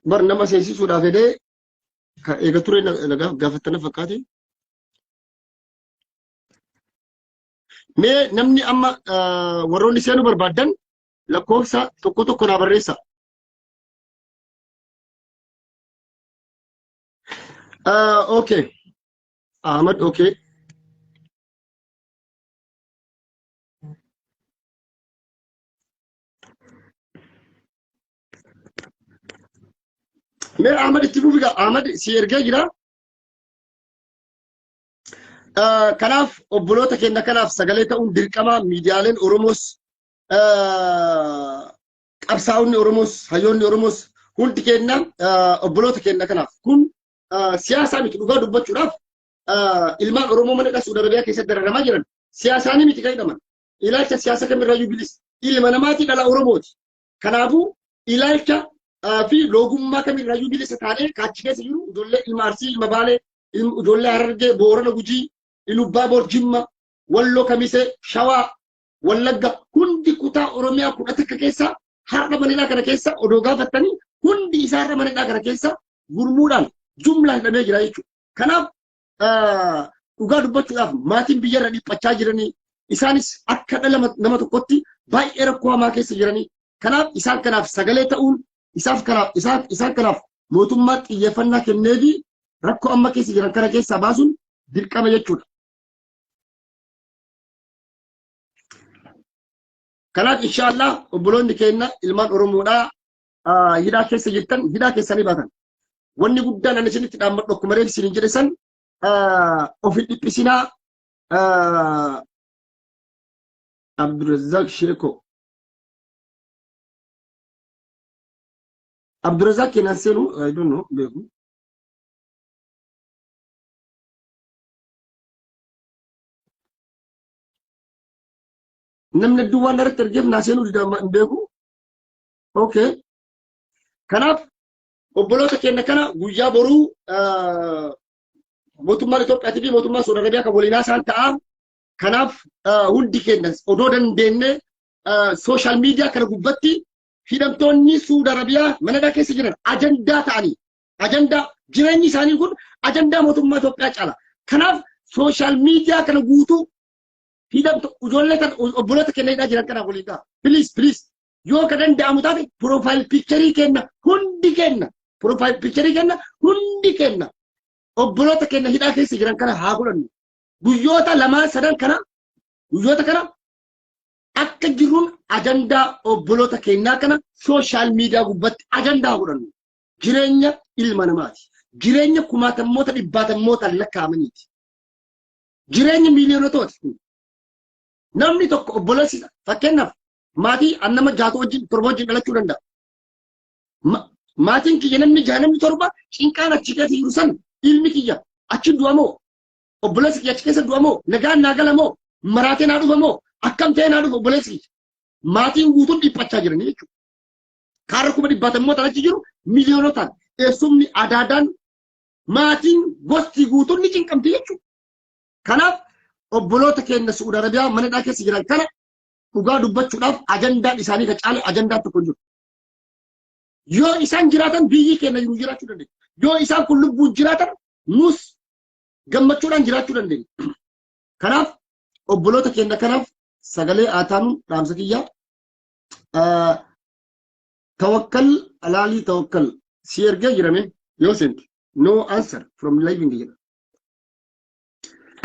bar nama seensisuudhaaf jedhee eega ture gaafattana fakkaate. Mee namni amma warroonni seenuu barbaadan lakkoofsa tokko naa barreessa. Okay. Ahmad, okay. Mee Ahmad itti fufiga. Ahmad si ergee jira. Kanaaf obboloota keenya kanaaf sagalee ta'uun dirqama miidiyaaleen Oromoos qabsaa'onni Oromoos hayyoonni Oromoos hundi keenya obboloota keenya kanaaf kun siyaasaa miti dhugaa dubbachuudhaaf ilmaan Oromoo mana Saudi Arabiyaa keessatti dararamaa jiran siyaasaanii miti kan hidhaman ilaalcha siyaasa kamirraayyuu bilis ilma namaati dhala Oromooti. Kanaafuu ilaalcha fi loogummaa kamirraayyuu bilisa taanee kaachi keessa jiru ijoollee ilma Arsii ilma Baalee ijoollee Harargee Boorana Gujii Ilubbaa Boor Jimma Walloo Kamisee Shawaa Wallagga hundi kutaa Oromiyaa 11 keessa har'a manidhaa kana keessa odoo gaafattanii hundi isaarra manidhaa kana keessa gurmuudhaan jumlaan hidhamee jira jechuudha. Kanaaf dhugaa dubbachuudhaaf maatiin biyyarra dhiphachaa jiranii isaanis akka dhala nama tokkotti baay'ee rakkoo hamaa keessa jiranii kanaaf isaan kanaaf sagalee ta'uun isaan kanaaf mootummaa xiyyeeffannaa kenneefi rakkoo amma keessa jiran kana keessaa baasuun dirqama jechuudha. Kanaaf inshallah obboloonni keenya ilmaan Oromoodhaa hidhaa keessa jirtan hidhaa keessanii baatan. Wanni guddaan ani isinitti dhaammadhu akkuma reef isin jedhe san ofin dhiphisinaa Abdurazak Sheko Abdurazak kenan seenu I don't know beeku namni duwwaan irratti ergeef naa seenuu didamaa beeku. Okay. Kanaaf obboloota keenya kana guyyaa boruu mootummaan Itoophiyaa fi mootummaan Saudi Arabiyaa kan waliinaa isaan ta'a. Kanaaf hundi keenya odoo dandeenye sooshaal miidiyaa kana gubbatti hidhamtoonni Saudi Arabiyaa manadhaa keessa jiran ajandaa ta'anii ajandaa jireenyi isaanii kun ajandaa mootummaa Itoophiyaa caala. Kanaaf sooshaal miidiyaa kana guutuu hidhamto ijoollee kan obboloota keenya hidhaa jiran kana waliin ta'a. Please yoo ka danda'amu taate profile picture kenna hundi kenna profile picture kenna hundi kenna obboloota keenya hidhaa keessa jiran kana haa godhannu guyyoota lamaan sadan kana guyyoota kana akka jiruun ajandaa obboloota keenyaa kana social media gubbatti ajandaa godhannu jireenya ilma namaati jireenya kumaatammoota dhibbaatammoota lakkaa'amaniiti jireenya miiliyoonatooti namni tokko obboleessi fakkeenyaaf maatii annama jaatu wajjin torba wajjin dhalachuu danda'a. Maatiin kiyya namni torba cinqaan achi keessa jiru san ilmi kiyya achi du'amoo obboleessi kiyya achi keessa du'amoo nagaan naa galamoo maraatee naa dhufamoo akkam ta'ee naa dhufa obboleessi kiyya maatiin guutuun dhiphachaa jiranii jechuudha. Kaarra kuma dhibbaatammoota achi jiru miiliyoonotaan eessumni adaadaan maatiin gosti guutuun ni cinqamti jechuudha. Kanaaf obboloota keenya Saudi Arabiyaa manadhaa keessa jiran kana dhugaa dubbachuudhaaf ajandaan isaanii ka caale ajandaa tokko jiru. Yoo isaan jiraatan biyyi keenya jiru jiraachuu dandeenya. Yoo isaan kun lubbuun jiraatan nus gammachuudhaan jiraachuu dandeenya. Kanaaf obboloota keenya kanaaf sagalee aataanu dhaamsa kiyyaa tawakkal alaalii tawakkal si ergee jirame yoo senti no answer from living jedha.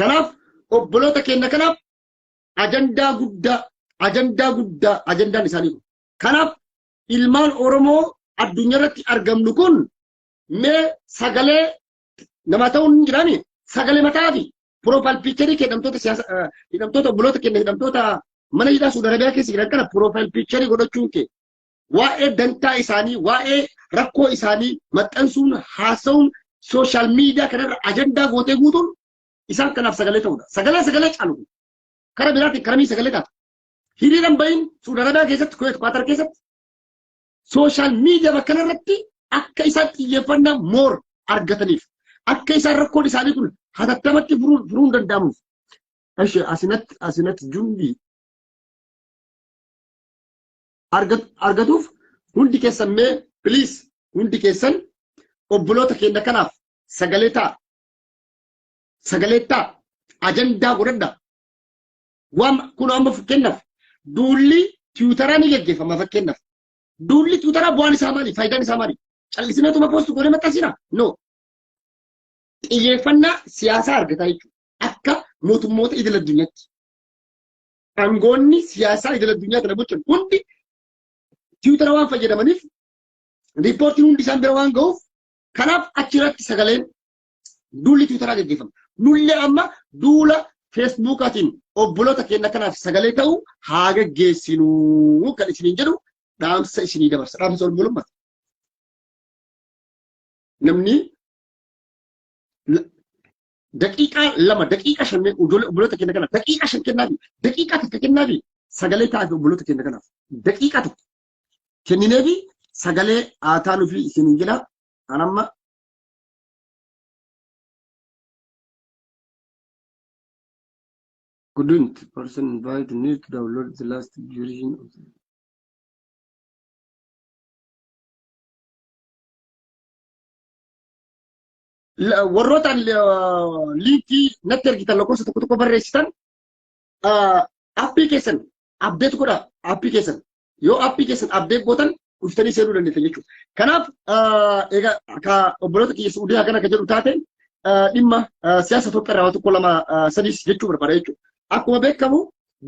Kanaaf obboloota keenya kanaaf ajandaan isaanii kun. Kanaaf ilmaan Oromoo addunyaa irratti argamnu kun mee sagalee nama ta'uun hin jiraani sagalee mataa fi profile picture hidhamtoota obboloota keenya hidhamtoota mana hidhaa Saudi Arabiyaa keessa jiran kana profile picture godhachuun kee waa'ee dantaa isaanii waa'ee rakkoo isaanii maxxansuun haasa'uun social media kanarra ajandaa gootee guutuun isaan kanaaf sagalee ta'uudha. Sagalee caalu. Kara biraatiin karamii sagalee taatu. Hiriiraan bahin Suudi Arabiyaa keessatti Qaatar keessatti sooshaal miidiyaa bakka kanarratti akka isaan xiyyeeffannaa moor argataniif akka isaan rakkoon isaanii kun hatattamatti furuun danda'amuuf. Ashee asinatti jumbii argatuuf hundi keessan mee please hundi keessan obboloota keenya kanaaf sagalee ta'a ajandaa godhadha. Waan kun amma fakkeenyaaf duulli tiwutaraa ni gaggeeffama fakkeenyaaf. Duulli tiwutaraa bu'aan isaa maali? Faayidaan isaa maali? Callisinatuma poostu godhee maxxansina? No. Xiyyeeffannaa siyaasaa argataa jechuudha. Akka mootummoota idil addunyaatti. Aangoonni siyaasaa idil addunyaa kana bulchan hundi tiwutara waan fayyadamaniif riippoortiin hundi isaan bira waan ga'uuf kanaaf achirratti sagaleen duulli tiwutaraa gaggeeffama. Nullee amma duula feesbuukaatiin obboloota keenya kanaaf sagalee ta'u haa gaggeessinuu kan isiniin jedhu dhaamsa isinii dabarsa. Dhaamsa obbolummaati. Namni daqiiqaa 2 daqiiqaa 5 obboloota keenya kanaaf daqiiqaa 5 kennaafi daqiiqaa tokko kennaafi sagalee ta'aa obboloota keenya kanaaf daqiiqaa tokko kennineefi sagalee aataanuu fi isiniin jedha anamma couldn't person invite need to download the last version of the warroota linkii natti ergitan lakkoofsa tokko barreessitan appii keessan update godha appii keessan yoo appii keessan update gootan dhuftanii seenuu dandeessan jechuudha. Kanaaf egaa akka obboloota kiyya Suudiyaa kana akka jedhu taate dhimma siyaasa Itoophiyaa irraa tokko lama sadiis jechuu barbaada jechuudha. Akkuma beekamu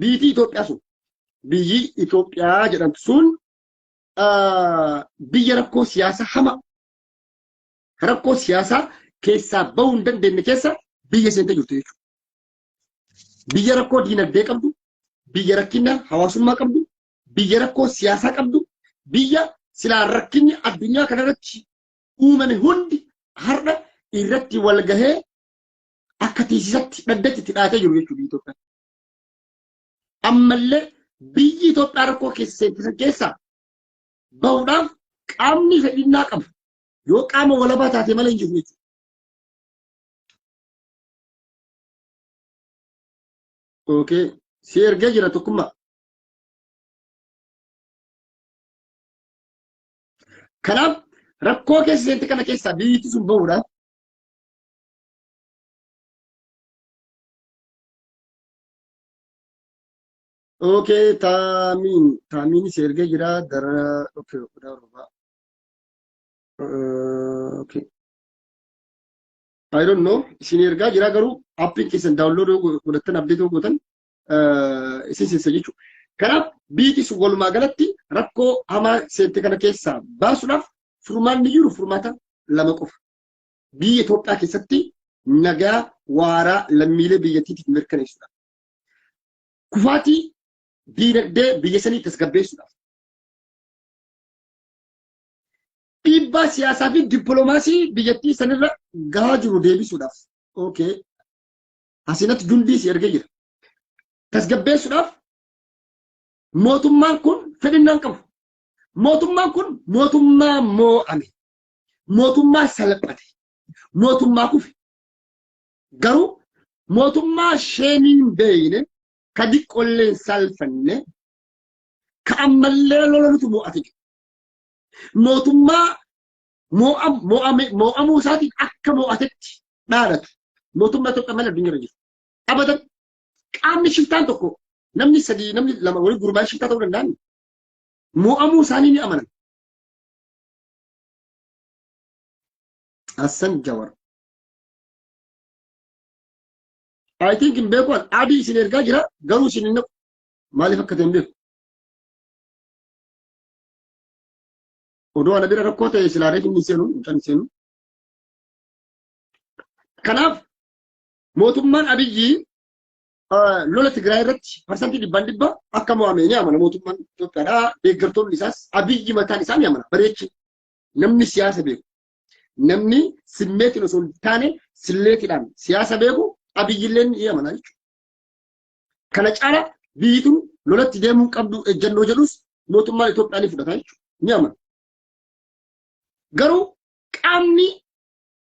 biyyi Itoophiyaa jedhamtu sun biyya rakkoo siyaasaa hama rakkoo siyaasaa keessaa bahuu hin dandeenye keessa biyya seentee jirtu jechuudha. Biyya rakkoo diinagdee qabdu, biyya rakkina hawaasummaa qabdu, biyya rakkoo siyaasaa qabdu, biyya silaa rakkinni addunyaa kanarratti uumame hundi har'a irratti wal gahee akka tiisisatti dhaddatti hidhaatee jiru jechuudha Itoophiyaa. Ammallee biyyi Itoophiyaa rakkoo keessaa bahuudhaaf qaamni fedhinnaa qabu yoo qaama walabaa taate malee hin jiru jechuudha. Okay, si ergee jira tokkummaa. Kanaaf rakkoo keessa seente kana keessaa biyyi sun bahuudhaaf okay, taamiin si ergee jira dara okay, okay. I don't know. Isin ergaa jira garuu appii keessan download godhattan update gootan isin seessa jechuudha. Kanaaf biyyi sun walumaa galatti rakkoo hamaa seente kana keessaa baasuudhaaf furmaanni jiru furmaata lama qofa. Biyya Itoophiyaa keessatti nagaa waaraa lammiilee biyyattiitiif mirkaneessuudhaaf. Kufaatii diinagdee biyya sanii tasgabbeessuudhaaf. Dhiibbaa siyaasaa fi dippiloomaasii biyyattii sanirra gahaa jiru deebisuudhaaf. Okay. Asinatti jundii si ergee jira. Tasgabbeessuudhaaf mootummaan kun fedhinnaan qabu. Mootummaan kun mootummaa moo'ame. Mootummaa salphate. Mootummaa kufe. Garuu mootummaa sheeniin beeyne ka diqqolleen salphanne ka ammallee lololutu moo'ate jiru. Mootummaa moo'amuu isaatiin akka moo'atetti dhaadatu. Mootummaa Itoophiyaa malee addunyaa irra jiru. Abadan qaamni shiftaan tokko namni sadii namni lama waliin gurmaa'ee shiftaa ta'uu danda'an moo'amuu isaanii ni amanan. Hassan Jawar. I think in beeku adii isin ergaa jira garuu isin hin naqu maaliif akka ta'e hin beeku. Odoo ana bira rakkoo ta'e silaareef hin seenu hin seenu. Kanaaf mootummaan Abiyyi lola Tigraay irratti parsantii 100 akka mo'ame ni amana mootummaan Itoophiyaadhaa deeggartoonni isaas Abiyyi mataan isaa ni amana bareechi namni siyaasa beeku namni simmeetiin osoo hin taane silleetiidhaan siyaasa beeku Abiyyiilleen yaamana jechuudha. Kana caala biyyitu lolatti deemuu qabdu ejjennoo jedhus mootummaan Itoophiyaa ni fudhata jechuudha. Ni amana. Garuu qaamni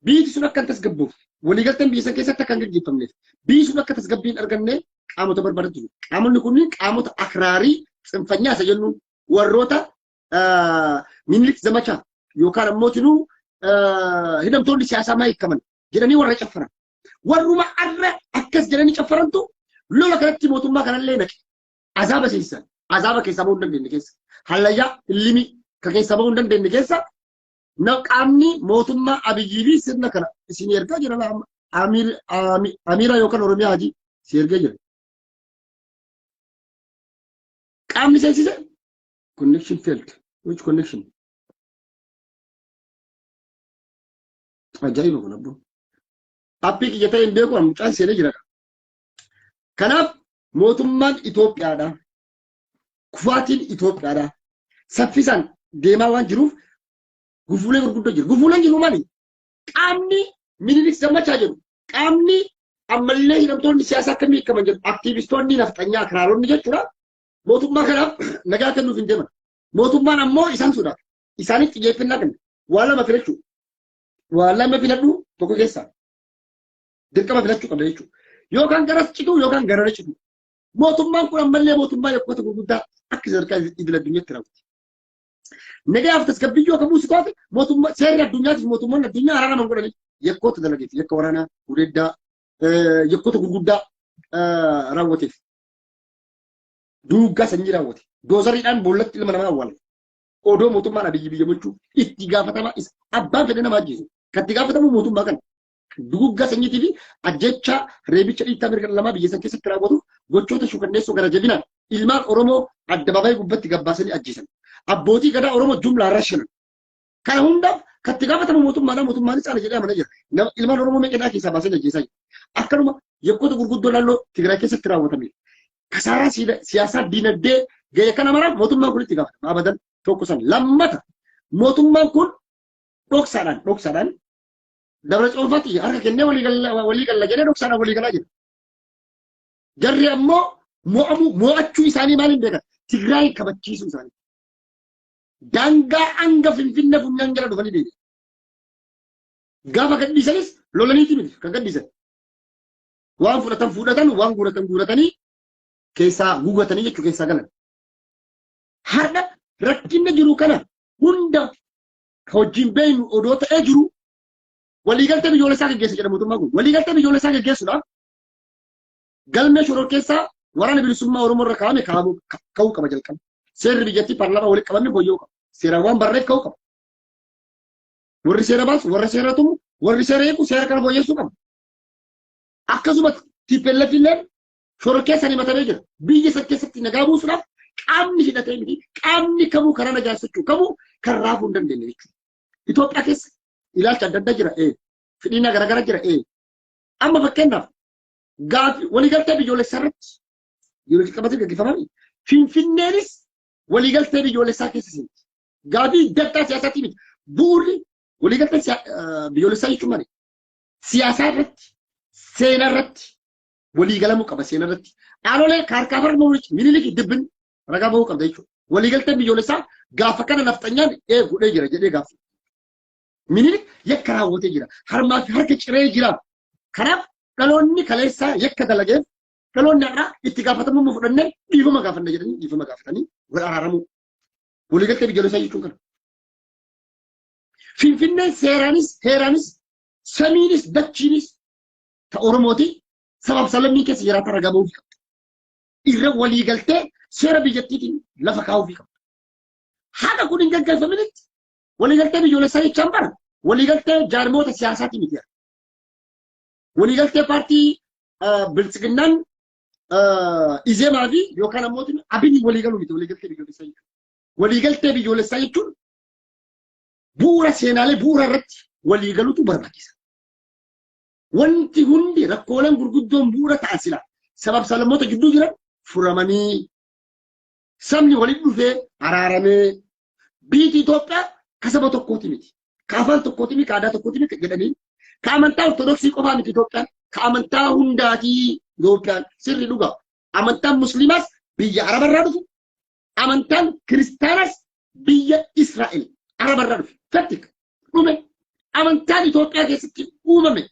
biyyi sun akka tasgabbuuf waliigalteen biyya san keessatti akka hin gaggeeffamneef biyyi sun akka tasgabbii hin arganne qaamota barbaadatu. Qaamonni kunniin qaamota akraarii tsinfanyaa isa jennu warroota minilik zamachaa yookaan ammoo tinuu hidhamtoonni siyaasaa maa hiikaman jedhanii warra caffaran. Warruma arra akkas jedhanii caffarantu lola kanatti mootummaa kanallee naqe. Azaaba seensisan. Azaaba keessaa bahuu hin dandeenye keessa. Hallayyaa illimii kan keessaa bahuu hin dandeenye keessa qaamni mootummaa Abiyyii fi sirna kana isin ergaa jira Amiira yookaan Oromiyaa Hajii si ergee jira. Qaamni seensise connection failed. Which connection? Ajaa'iba kun abboon. Appii kiyya ta'e hin beeku mucaan seenee jira. Kanaaf mootummaan Itoophiyaadha. Kufaatiin Itoophiyaadha. Saffisaan deemaa waan jiruuf gufuulee gurguddoo jiru. Gufuuleen jiru maali? Qaamni minilik zamachaa jedhu. Qaamni ammallee hidhamtoonni siyaasaa akkamii hiikaman jedhu. Aktiivistoonni nafxanyaa akraaronni jechuudha. Mootummaa kanaaf nagaa kennuuf hin deeman. Mootummaan ammoo isaan sodaata. Isaaniif xiyyeeffannaa kenna. Waan lama filachuu. Waan lama filadhu tokko keessaa. Dirqama filachuu qabda jechuudha. Yookaan garas citu yookaan garara citu. Mootummaan kun ammallee mootummaa yakkoota gurguddaa akka sadarkaa idil addunyaatti raawwate. Nagaaf tasgabbii yoo kamuu si taate mootummaa seerri addunyaatiif mootummaan addunyaa araaraman godhanii yakkoota dalageef yakka waraanaa gudeeddaa yakkoota gurguddaa raawwateef. Duuggaa sanyii raawwate. Doozariidhaan boollatti ilma namaa awwaalan. Odoo mootummaan Abiyyi biyya bulchuu itti gaafatamaa isa abbaan fedhe nama ajjeesu. Kan itti gaafatamu mootummaa kana. Duuggaa sanyiitii fi ajjecha reebicha dhiittaa mirga lamaa biyya san keessatti raawwatuuf gochoota shukanneessoo gara jabinaan ilmaan Oromoo addabaabaayii gubbatti gabbaasanii ajjeesan. Abbootii gadaa Oromoo jumlaan rashanan. Kana hundaaf kan itti gaafatamu mootummaadhaan mootummaanis caala jedhee amanaa jira. Ilmaan Oromoo meeqadhaa keessaa baasanii ajjeesaa jira. Akkanuma yakkoota gurguddoo naannoo Tigraay keessatti raawwatame. Kasaaraa siyaasaa dinagdee gahee kana maraaf mootummaan kun itti gaafatama. Abadan tokko san lammata mootummaan kun dhoksaadhaan dabra coofaatti harka kennee walii galla jedhee dhoksaadhaan walii galaa jira. Jarri ammoo mo'achuu isaanii maaliin beekan? Tigraay kabachiisuu isaanii. Daangaa hanga Finfinnee funyaan jala dhufanii deebi'e. Gaafa gadhiisanis lolaniiti miti kan gadhiisan. Waan fudhatan waan guuratanii keessaa guugatanii jechuu keessaa galan. Har'a rakkinni jiru kana hunda hojiin beeynu odoo ta'ee jiru waliigaltee biyyoolessaa gaggeessa jedha mootummaan kun. Waliigaltee biyyoolessaa gaggeessuudhaaf galmee shoror keessaa waraana bilisummaa Oromoo irra kaa'ame ka'uu qaba jalqaba. Seerri biyyattii paarlaamaa walitti qabamni fooyya'uu qaba. Seerawwan barreef ka'uu qaba. Warri seera baasu, warri seera tumu, warri seera eegu seera kana fooyyessuu qaba. Akkasumas TPLF illee shoror keessanii matamee jira. Biyya san keessatti nagaa buusuudhaaf qaamni hidhatee miti. Qaamni kamuu karaa najaasachuu kamuu kan raafuu hin dandeenye jechuudha. Itoophiyaa keessa ilaalcha adda addaa jira. Fidhiina garaagaraa jira. Amma fakkeenyaaf gaafi waliigaltee biyyoolessaa irratti yeroo jalqabaatti gaggeeffamame Finfinneenis waliigaltee biyyoolessaa keessa seenti. Gaafii gaddaa siyaasaatii miti. Bu'uurri waliigaltee biyyoolessaa jechuun maali? Siyaasaa irratti, seenaa irratti waliigalamuu qaba seenaa irratti. Dhaalolee kaarkaa farma minilik dibbin ragaa bahuu qabda jechuudha. Waliigaltee biyyoolessaa gaafa kana nafxanyaan godhee jira jedhee gaafa. Minilik yakka raawwatee jira. Harmaa fi harka ciree jira. Kanaaf dhaloonni kaleessaa yakka dalageef dhaloonni har'aa itti gaafatamummaa fudhannee dhiifama gaafanna jedhanii dhiifama gaafatanii wal araaramuu. Waliigaltee biyyoolessaa jechuun kana. Finfinneen seeraanis, heeraanis, samiinis, dachiinis ta Oromooti sabab salammii keessa jiraata ragaa bahuu qabda. Irra waliigaltee seera biyyattiitiin lafa kaa'uu qabda. Haala kun hin gaggeeffaminitti waliigaltee biyyoolessaa jechaan bara waliigaltee jaarmoota siyaasaatii miti. Waliigaltee paartii biltsiginnaan izeemaa fi yookaan ammoo abinni waliigaluu miti waliigaltee biyyoolessaa jechuudha. Waliigaltee biyyoolessaa jechuun bu'uura seenaalee bu'uura irratti waliigaluutu barbaachisa. Wanti hundi rakkooleen gurguddoon bu'uura ta'an sila sabab sablammoota gidduu jiran furamanii sabni walitti dhufee araaramee biyyi Itoophiyaa kasaba tokkooti miti. Kaafaan tokkooti miti aadaa tokkooti miti jedhanii ka amantaa ortodoksii qofaa miti Itoophiyaan كأمنتا هنداتي يوكان سر لغا أمنتا مسلمات بيا عرب الرادف أمنتا كريستانس بيا إسرائيل عرب الرادف فتك نومي أمنتا دي توقع كيستي أممي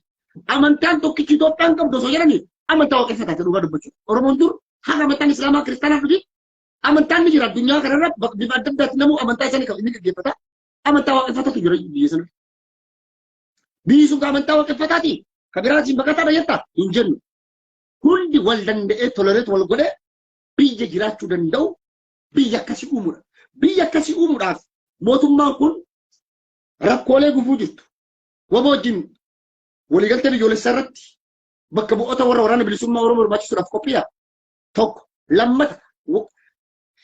أمنتا توقع توقع كم دوسو يراني أمنتا وقع فتاة لغا دبجو ورمون دور حقا أمنتا إسلاما كريستانا فدي أمنتا نجرى الدنيا كرنا بفادم دات نمو أمنتا ساني كم إنك جيبتا أمنتا وقع فتاة تجرى بيسن بيسو كأمنتا وقع فتاتي كبيرات بكتا بيتا إنجن كل والدن ده تولرت والقدة بيجي جرات شدن دو بيجي كسي أمور عارف موتهم ما كون ركولة جفوجت وبوجين ولي قلت بيجول السرت بكبو أتا ورا بلسوم ورا ما تشوف كوبيا توك لما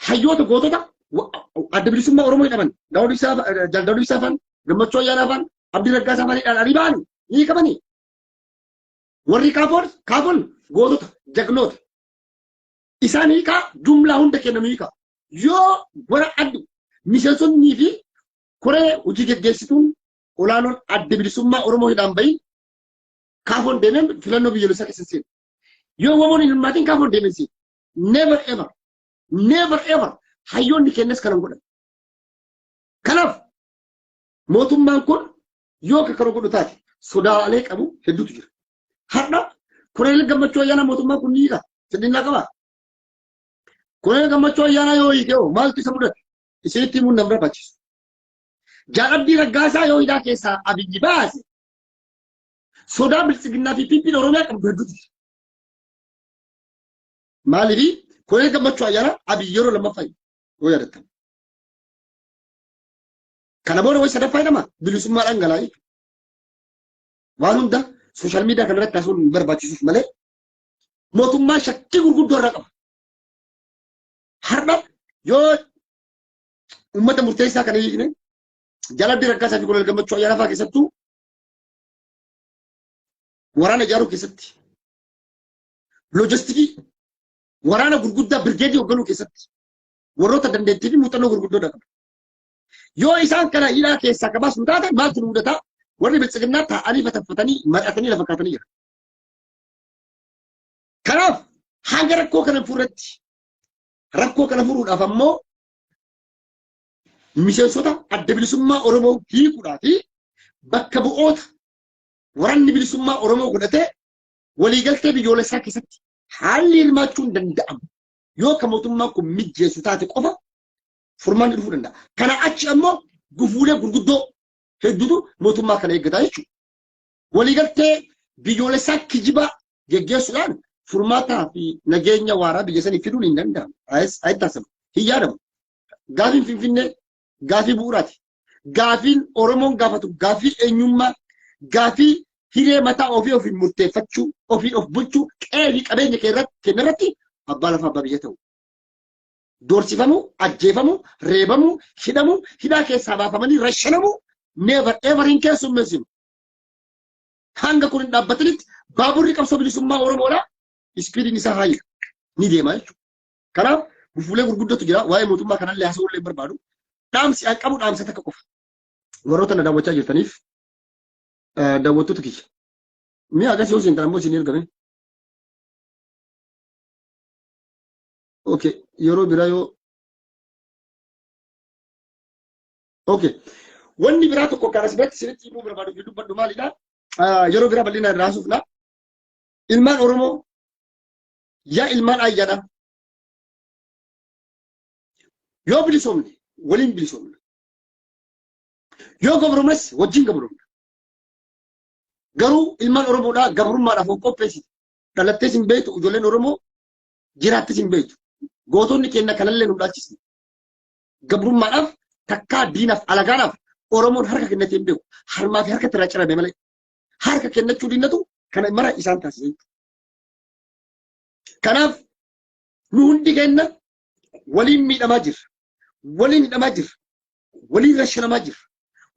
حيوت غوتة ada بلسوم ورا ما يتمن داود يسافن لما تشوي أنا فن عبد الله سافن الأريبان ini كماني warri kaafon gootota jagnoota isaanii ka jumlaa hunda kennamii ka yoo wara addu miseensonnii fi koree hojii geggeessituun olaanoon adda bilisummaa Oromoo hidhaan bahi kaafoon deemeen filannoo biyyoolessaa keessa seenu yoo wamoon hin hirmaatiin kaafoon deemeen seenu never ever hayyoonni kennes kanan godhan kanaaf mootummaan kun yoo kana godhu taate sodaalee qabu hedduutu jira harna kureel gammachuu ayyaana mootummaa kun niika sedinna qaba kureel gammachuu ayyaana yoo hiikeo maaltu isa mudate isinitti mun namra baachisu jaalabdii raggaasaa yoo hidhaa keessaa abiyyi baase sodaa bilisiginnaa fi piippiin oromiyaa qabdu hedduutu jira maalifi kureel gammachuu ayyaana abiyyi yeroo lammaffaa yoo yaadattamu kana booda way sadaffaa jedhama bilisummaa dhangalaa'ii waan hunda social media kan irratti taasisuun barbaachisuuf malee mootummaa shakkii gurguddoo irraa qaba. Har'a yoo uummata murteessaa kana hiikne jaalabdii raggaasaa fi koloneel gammachuu ayyaana fa'aa keessattuu waraana ijaaruu keessatti loojistikii waraana gurguddaa birgeedii hoogganuu keessatti warroota dandeettii fi muuxannoo gurguddoodha qaba. Yoo isaan kana hidhaa keessaa qabaasu taatan maaltu nu mudataa? warri bilisiginnaa ta'anii fataffatanii maxxatanii lafa kaatanii jira. Kanaaf hanga rakkoo kana fuurratti rakkoo kana furuudhaaf ammoo miseensota adda bilisummaa Oromoo hiikuudhaa fi bakka bu'oota waraanni bilisummaa Oromoo godhatee waliigaltee biyyoolessaa keessatti haalli hirmaachuun danda'amu yoo ka mootummaan kun mijjeessu taate qofa furmaanni dhufuu danda'a. Kana achi ammoo gufuulee gurguddoo hedduutu mootummaa kana eeggataa jechuudha. Waliigaltee biyyoolessaa kijibaa geggeessuudhaan furmaataa fi nageenya waaraa biyya sanii fiduun hin danda'amu. Ayitaasamu hin yaadamu. Gaafiin Finfinnee gaafii bu'uuraati. Gaafiin Oromoon gaafatu gaafii eenyummaa, gaafii hiree mataa ofii ofiin murteeffachuu, ofiin of bulchuu, qe'ee fi qabeenya kennarratti abbaa lafaa abbaa biyya ta'u. Doorsifamuu, ajjeefamuu, reebamuu, hidhamuu, hidhaa keessaa baafamanii rashanamuu never ever hin keessummeessinu. Hanga kun hin dhaabbatanitti baaburri qabsoo bilisummaa Oromoodhaa ispiidiin isaa haayila ni deema jechuudha. Kanaaf gufuulee gurguddootu jira waa'ee mootummaa kanallee haasa'uullee barbaadu. Dhaamsi an qabu dhaamsa takka qofa. Warroota na daawwachaa jirtaniif daawwattoota kiyya. Mi'a agarsiisuu isin taanammoo isin ergame. Okay, yeroo biraa yoo okay. Wanni biraa tokko kan asirratti isinitti himuu barbaadu fi dubbadhu maalidha? Yeroo biraa bal'ina irraa haasofna. Ilmaan Oromoo yaa ilmaan ayyaadha. Yoo bilisoomne waliin bilisoomne. Yoo gabroomes wajjin gabroomne. Garuu ilmaan Oromoodhaa gabrummaadhaaf of qopheessite. Dhalattees hin beektu ijoolleen Oromoo jiraattis hin beektu. Gootonni keenya kanallee nu dhaachisne. Gabrummaadhaaf takkaa diinaaf alagaadhaaf Oromoon harka kennatee hin beeku. Harmaa fi harkatti irraa cirame malee. Harka kennachuu dinnatu kana mara isaan taasise. Kanaaf nu hundi keenya waliin miidhamaa jirra. Waliin hidhamaa jirra. Waliin rashanamaa jirra.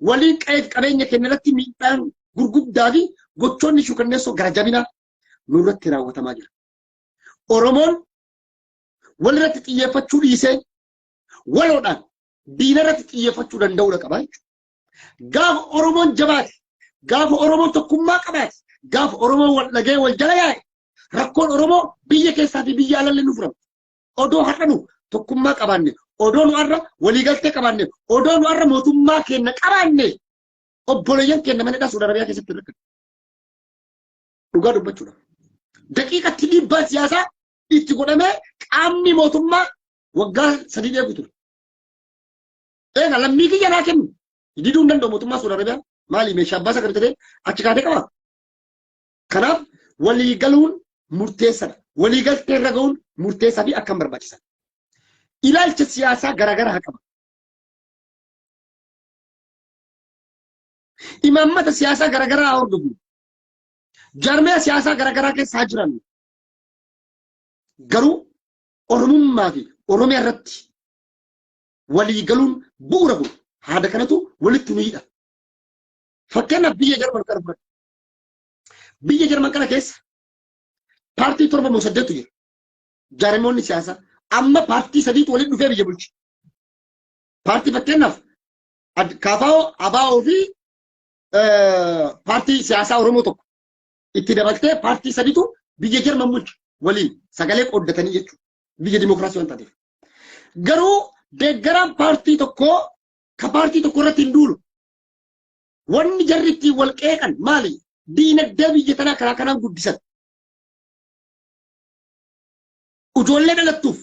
Waliin qe'ee qabeenya keenya irratti miidhaan gurguddaa fi gochoonni shukanneessoo gara jabinaa nurratti raawwatamaa jira. Oromoon walirratti xiyyeeffachuu dhiisee waloodhaan diina irratti xiyyeeffachuu danda'uudha qaba jechuudha. Gaafa Oromoon jabaate, gaafa Oromoon tokkummaa qabaate, gaaf Oromoo wal dhagee wal jala yaa'e rakkoon Oromoo biyya keessaa fi biyya alallee nu furamu. Odoo har'a nu tokkummaa qabaanne, odoo nu har'a waliigaltee qabaanne, odoo nu har'a mootummaa keenya qabaanne obboleeyyan keenya mana Saudi Arabiyaa keessatti rakkatu. Dhugaa dubbachuudha. Daqiiqatti dhiibbaa siyaasaa itti godhamee qaamni mootummaa waggaa 3 eegu ture. Egaa lammii kiyya naa kennu diduu hin danda'u mootummaa Saudi Arabiyaa maali meeshaa abbaa isaa qabatee achi kaatee qaba. Kanaaf waliigaluun murteessaadha. Waliigaltee irra ga'uun murteessaa fi akkam barbaachisaa. Ilaalcha siyaasaa garaagaraa haa qaba. Imaammata siyaasaa garaagaraa haa hordofu. Jaarmiyaa siyaasaa garaagaraa keessa haa jiran. Garuu Oromummaa fi Oromiyaa irratti waliigaluun bu'uura kun haada kanatu walitti nu hidha. Fakkeenyaaf biyya Jarman kana fudhadhu. Biyya Jarman kana keessa paartii 7 jira. Jaarmoonni siyaasaa amma paartii 3 waliin dhufee biyya bulchi. Paartii fakkeenyaaf KFO, ABO fi paartii siyaasaa Oromoo tokko itti dabaltee paartii 3tu biyya Jarman bulchu waliin sagalee qooddatanii jechuudha. Biyya dimokiraasii waan taateef. Garuu deeggaraan paartii tokko ka paartii tokko irratti hin duulu. Wanni jarri ittiin wal qeeqan maali? Diinagdee biyya tanaa karaa kanaan guddisan. Ijoollee dhalattuuf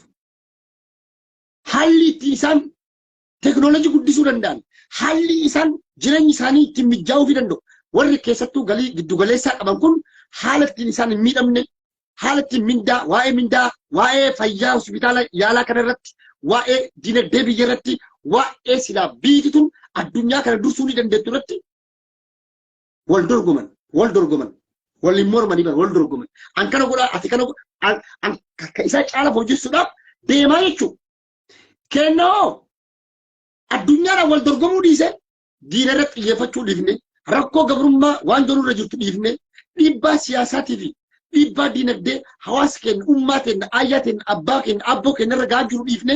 haalli itti isaan teknoolojii guddisuu danda'an, haalli isaan jireenya isaanii ittiin mijaa'uu danda'u. Warri keessattuu galii giddu galeessaa qaban kun haala ittiin isaan hin miidhamne, haala ittiin mindaa, waa'ee fayyaa hospitaala yaalaa kana irratti, waa'ee diinagdee biyya irratti, waa'ee silaa biitituun addunyaa kana dursuu ni dandeettu irratti wal dorgoman, waliin mormanii wal dorgoman. An kana godhaa, ati kana godhaa, akka isaa caala hojjechuudhaaf deemaa jechuudha. Kennoo addunyaadhaan wal dorgomuu dhiise diina irratti xiyyeeffachuu dhiifne, rakkoo gabrummaa waan jiru irra jirtu dhiifne, dhiibbaa siyaasaatii fi dhiibbaa diinagdee hawaasa keenya, ummaa keenya, ayyaa keenya, abbaa keenya, abboo keenya irra gahaa jiru dhiifne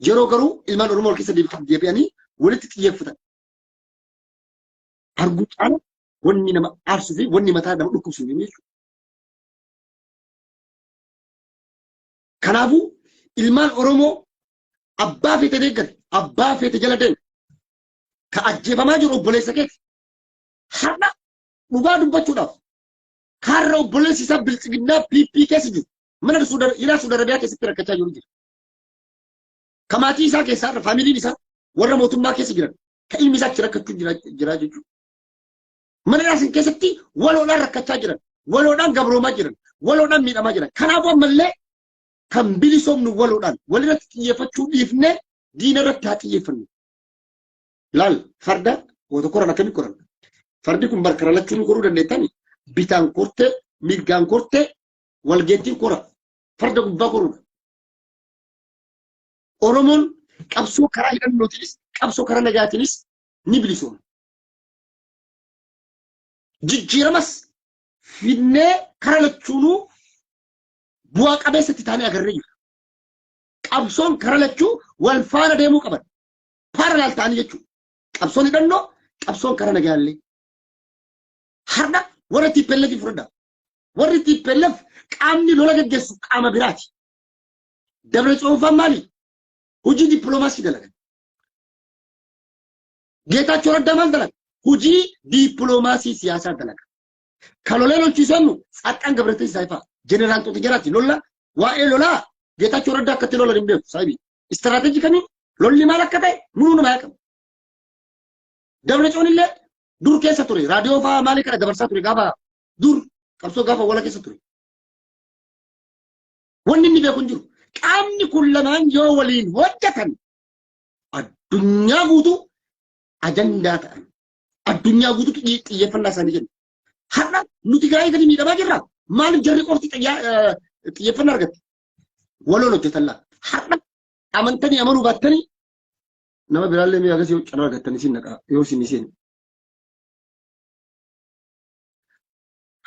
yeroo garuu ilmaan Oromoo wal keessa deebi'anii walitti xiyyeeffatan. Arguu caala wanni nama aarsuu fi wanni mataa nama dhukkubsu jechuudha. Kanaafuu ilmaan Oromoo abbaa feete deeggare, abbaa feete jala deemu ka ajjeefamaa jiru obboleessa keeti. Har'a dhugaa dubbachuudhaaf kaarra obboleessi isaa bilchiginnaa PP keessa jiru mana Saudi Arabiyaa keessatti rakkachaa jiru jira. Ka maatii isaa keessaa faamiliin isaa warra mootummaa keessa jiran ka ilmi isaa achi rakkachuu jira jechuudha. Mana Yaasin keessatti waloodhaan rakkachaa jiran, waloodhaan gabroomaa jiran, waloodhaan miidhamaa jiran. Kanaafuu ammallee kan bilisoomnu waloodhaan walirratti xiyyeeffachuu dhiifne diina irratti haa xiyyeeffannu. Laal farda goota koran akkamii koran. Fardi kun barkara lachuun koruu dandeettani. Bitaan kortee, mirgaan kortee, walgeettiin kora. Farda gubbaa koruudha. Oromoon qabsoo karaa hidhannootiinis, qabsoo karaa nagaatiinis ni bilisooma. Jijjiiramas finnee karaa lachuunuu bu'aa qabeessatti taanee agarree jira. Qabsoon karaa lachuu wal faana deemuu qaban. Paaralaal ta'anii jechuudha. Qabsoon hidhannoo, qabsoon karaa nagaallee. Har'a warra TPLF fudhadha. Warri TPLF qaamni lola gaggeessu qaama biraati. Dabra Tsoonfaan maali? Hojii dippiloomaasii dalagan. Geetaachoo Raddaa maal dalaga? Hojii dippiloomaasii siyaasaa dalaga. Kalolee lolchiisannu Tsaadqaan Gabreteessaa ifaa jeneraaltota jiraati lolla waa'ee lolaa Geetaachoo Raddaa akkatti lolan hin beeku saayibii. Istiraatejikanii lolli maal akka ta'e nuu nama yaa qabu. Dabra Tsoon illee dur keessa ture raadiyoo fa'aa maalii kana dabarsaa ture gaafa dur qabsoo gaafa wala keessa ture. Wanni inni beeku hin jiru. Qaamni kun lamaan yoo waliin hojjetan addunyaa guutuu ajandaa ta'an. Addunyaa guutuu xiyyeeffannaa isaanii jenna. Har'a nuti gaa'ee gadi miidhamaa jirra. Maaliif jarri qorti xiyyeeffannaa argatte? Waloon hojjetan laa. Har'a amantanii amanuu baattanii nama biraallee mi'a agarsiisu carraa argattanii siin naqaa yoo siin isheen.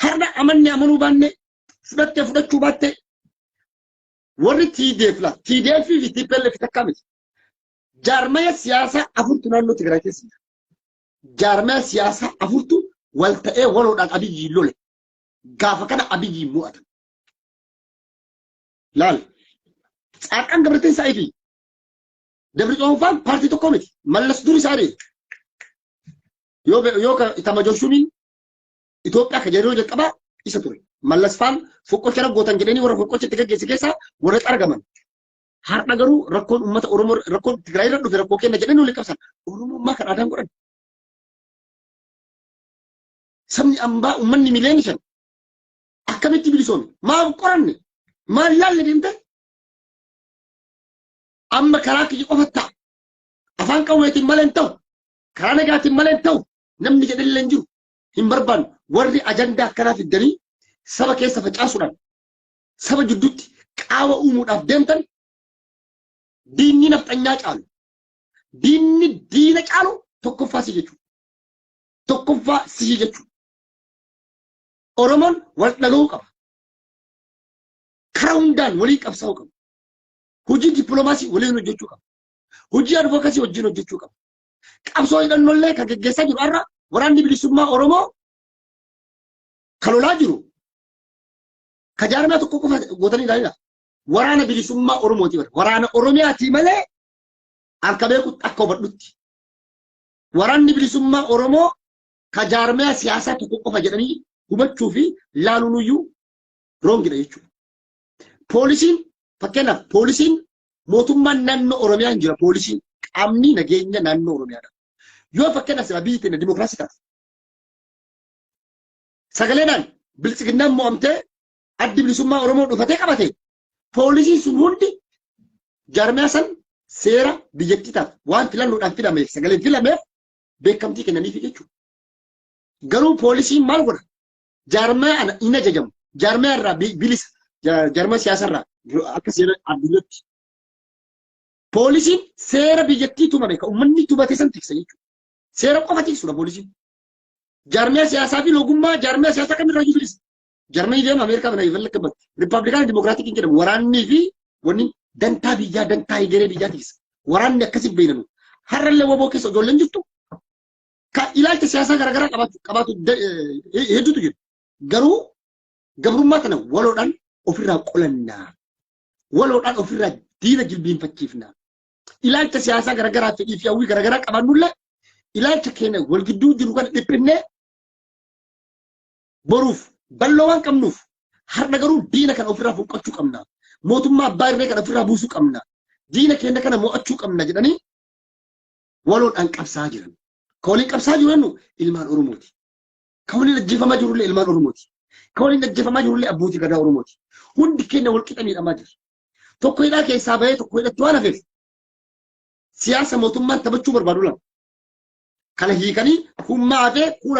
Har'a amanni amanuu baanne fudhachuu baatte warri TDF la TDF fi TPLF takka miti. Jaarmaya siyaasaa afurtu naannoo Tigraay keessa jira. Jaarmaya siyaasaa afurtu والتأي ولو دان أبيجي لولي غافا كان أبيجي موات لال أكان قبرتين سايفي دبرت أوفان بارتي تو كوميتي ملس دوري ساري يوكا إتاماجوشونين إثيوبيا كجيرو جتبا إساتوري ملس فان فوكو شرب غوتان جدني ورا فوكو شتكا جيسا ورا أرجمان har nagaru rakon ummata oromo rakon tigray ran dufe rakko kenna jedhenu le qabsan oromo ma kan adan godhan samni amba ummanni mileni shan akkamitti bilison ma qoranne ma lalle dimte amma karaki qofatta afan qawweti malen taw karana gati malen taw namni jedhen lenju hin barban warri ajanda kana fiddani saba keessa facaasuudhaan saba jidduutti qaawa uumuudhaaf deemtan diinni nafxanyaa caalu diinni diina caalu tokkoffaa si jechuudha. Tokkoffaa si jechuudha. Oromoon wal dhaga'uu qaba. Karaa hundaan walii qabsaa'uu qaba. Hojii dippiloomaasii waliin hojjechuu qaba. Hojii advokaasii wajjin hojjechuu qaba. Qabsoo hidhannollee kan geggeessaa jiru har'a waraanni bilisummaa Oromoo kan lolaa jiru. Ka jaarmaa tokko qofa gootanii ilaalidha. Waraana bilisummaa Oromooti bara. Waraana Oromiyaati malee harka beekutti akka hubadhutti. Waraanni bilisummaa Oromoo ka jaarmaa siyaasaa tokko qofa jedhanii hubachuu fi laaluunuyyuu roongidha jechuudha. Poolisiin fakkeenyaaf poolisiin mootummaan naannoo Oromiyaa hin jira poolisiin qaamni nageenya naannoo Oromiyaadha. Yoo fakkeenyaaf sila biyyi teenya dimookiraasii taate. Sagaleedhaan bilisiginnaan mo'amtee addi bilisummaa Oromoo dhufatee qabate. Poolisiin sun hundi jaarmaa san seera biyyattiitaaf waan filannoodhaan filameef sagaleen filameef beekamtii kennaniif jechuudha. Garuu poolisiin maal godha? Jaarmaa ana hin ajajamu. Jaarmaa irraa bilisa jaarmaa siyaasarraa akka seera addunyaatti. Poolisiin seera biyyattii tumame kan uummanni tumate san tiksa jechuudha. Seera qofa tiksudha poolisiin. Jaarmaa siyaasaa fi logummaa jaarmaa siyaasaa kamirraa bilisa. Jarmanii deema Ameerikaa bana ifan lakkabat. Riippaabilikaan Dimokiraatiin jedhamu waraannii fi wanni dantaa biyyaa dantaa higeree biyyaa tiksa. Waraanni akkasiin beeynanu. Har'allee waboo keessa ijoolleen jirtu. Kan ilaalcha siyaasaa garaagaraa qabaatu hedduutu jiru. Garuu gabrummaa kana waloodhaan ofirraa qolannaa. Waloodhaan ofirraa diina jilbiinfachiifnaa. Ilaalcha siyaasaa garaagaraa fedhii fi hawwii garaagaraa qabannullee ilaalcha keenya wal gidduu jiru kana dhiphinnee boruuf ballo waan qabnuuf har'a garuu diina kana ofirraa fuuqqachuu qabna. Mootummaa abbaa irree kana ofirraa buusuu qabna. Diina keenya kana mo'achuu qabna jedhanii waloodhaan qabsaa jiran. Kan waliin qabsaa jiran ilmaan Oromooti. Kan waliin ajjeefamaa jirullee ilmaan Oromooti. Kan waliin ajjeefamaa jirullee abbootii gadaa Oromooti. Hundi keenya wal qixa miidhamaa jira. Tokko hidhaa keessaa bahee tokko hidhatti waan hafeef siyaasa mootummaan taphachuu barbaadu lama. Kana hiikanii hummaa hafee kun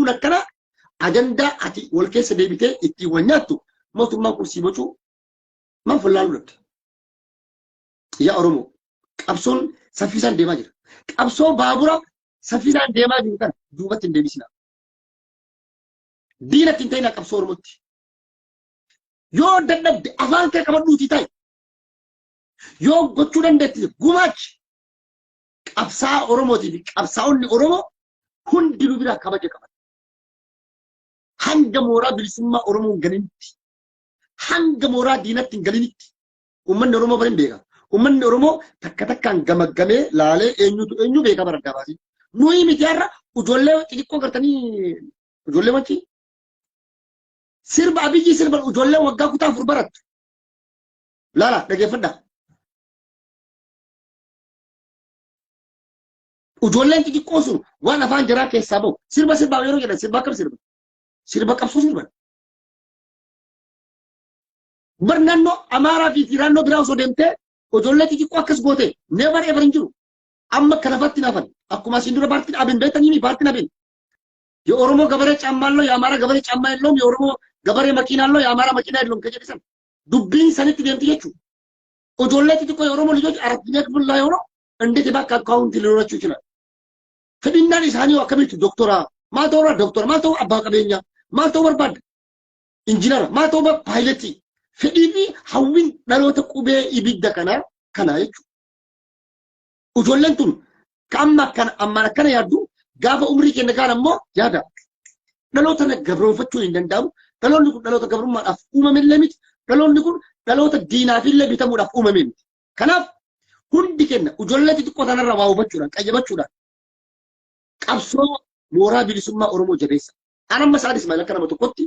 akkanaa ajandaa ati wal keessa deebitee ittiin wal nyaattu mootummaan kursii bocuu man follaaluu dhabde. Yaa Oromoo qabsoon saffisaan deemaa jira. Qabsoo baabura saffisaan deemaa jiru kana duubatti hin deebisina. Diinatti hin ta'inaa qabsoo Oromootti. Yoo dadhabde afaan kee qabadhuutii ta'i. Yoo gochuu dandeetti gumaachi qabsaa Oromootii fi qabsaa'onni Oromoo hundinuu biraa kabaja qaban. Hanga mooraa bilisummaa Oromoo hin galinitti. Hanga mooraa diinatti hin galinitti. Uummanni Oromoo bari hin beeka. Uummanni Oromoo takka takkaan gamaggamee laalee eenyu beeka bara addaa baasii. Nuyi miti har'a ijoollee xixiqqoo gartanii ijoollee wankii. Sirba Abiyyi sirba ijoollee waggaa kutaa afur barattu. Laala dhageeffadhaa. Ijoolleen xixiqqoo sun waan afaan jaraa keessaa bahu sirba yeroo jedhan sirba akkam sirba. Sirba qabsoo sirban. Bar naannoo Amaaraa fi naannoo biraa osoo deemtee ijoollee xixiqqoo akkas goote never ever hin jiru. Amma kana fatti naafan akkuma asiin dura paartiin abin beektanii paartiin abin. የኦሮሞ ገበሬ ጫማ አለው የአማራ ገበሬ ጫማ የለውም የኦሮሞ ገበሬ መኪና አለው የአማራ መኪና የለውም ከጀዲሰን ዱብኝ ሰነት ደምጥየቹ ኦጆሌት ጥቆ የኦሮሞ ልጆች አራተኛ ክፍል ላይ ሆኖ እንዴት ባክ አካውንት ሊኖራቸው ይችላል ፍዲና ሊሳኒው አከሚቱ ዶክተራ ማተውራ ዶክተር ማተው አባ ቀበኛ ማተው በርባድ ኢንጂነር ማተው በፓይለቲ ፍዲቢ ሐዊን ዳሎተ ቁቤ ይብደ ከናይቹ ኦጆለንቱን ካማ ከነ አማራ ከነ ያዱ ጋፈ ኡምሪ ከነጋር ሞ ያዳ dhaloota gabroonfachuu hin danda'amu. Dhaloonni kun dhaloota gabrummaadhaaf uumame illee miti. Dhaloonni kun dhaloota diinaaf illee bitamuudhaaf uumame miti. Kanaaf hundi kenna ijoollee xixiqqoo tanarraa waa hubachuudhaan qayyabachuudhaan qabsoo mooraa bilisummaa Oromoo jabeessa. An amma isaan Ismaa'eel akka nama tokkotti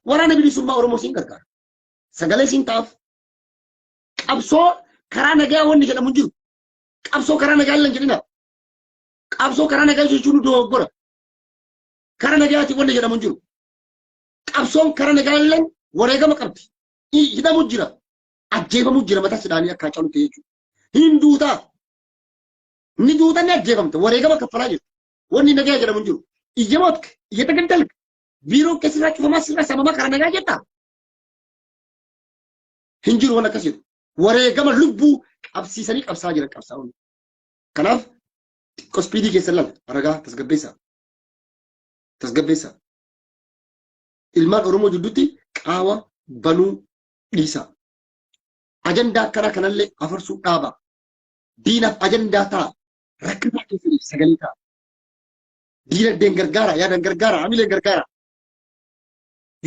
waraana bilisummaa Oromoo siin gargaara. Sagalee siin ta'aaf qabsoo karaa nagaa wanni jedhamu jiru. Qabsoo karaa nagaa illee hin jedhina. Qabsoo karaa nagaa jechuun dogoggora. Karaa nagaati wanni jedhamu jiru. Qabsoon karaa nagaa illee wareegama qabdi. Hidhamu jira. Ajjeefamu jira mataa sidhaanii akka caalu ta'e jechuudha. Hin duutaa. Ni duutaa ni ajjeefamta. Wareegama kaffalaa jirti. Wanni nagaa jedhamu jiru. Iyya mootka. Iyya tagadalga. Biiroo keessirraa cufamaa sirraa sabamaa karaa nagaa jettaa. Hin jiru waan akkasii. Wareegama lubbuu qabsiisanii qabsaa jiran qabsaa'uun. Kanaaf xiqqoo spiidii keessa lala ragaa tasgabbeessaa. Tasgabbeessaa. Ilmaan Oromoo jidduutti qaawa banuu dhiisaa. Ajandaa akkanaa kanallee afarsuu dhaabaa. Diinaaf ajandaa ta'a. Rakkataa keessatti sagalee ta'a. Diinagdeen gargaara, yaadaan gargaara, hamileen gargaara.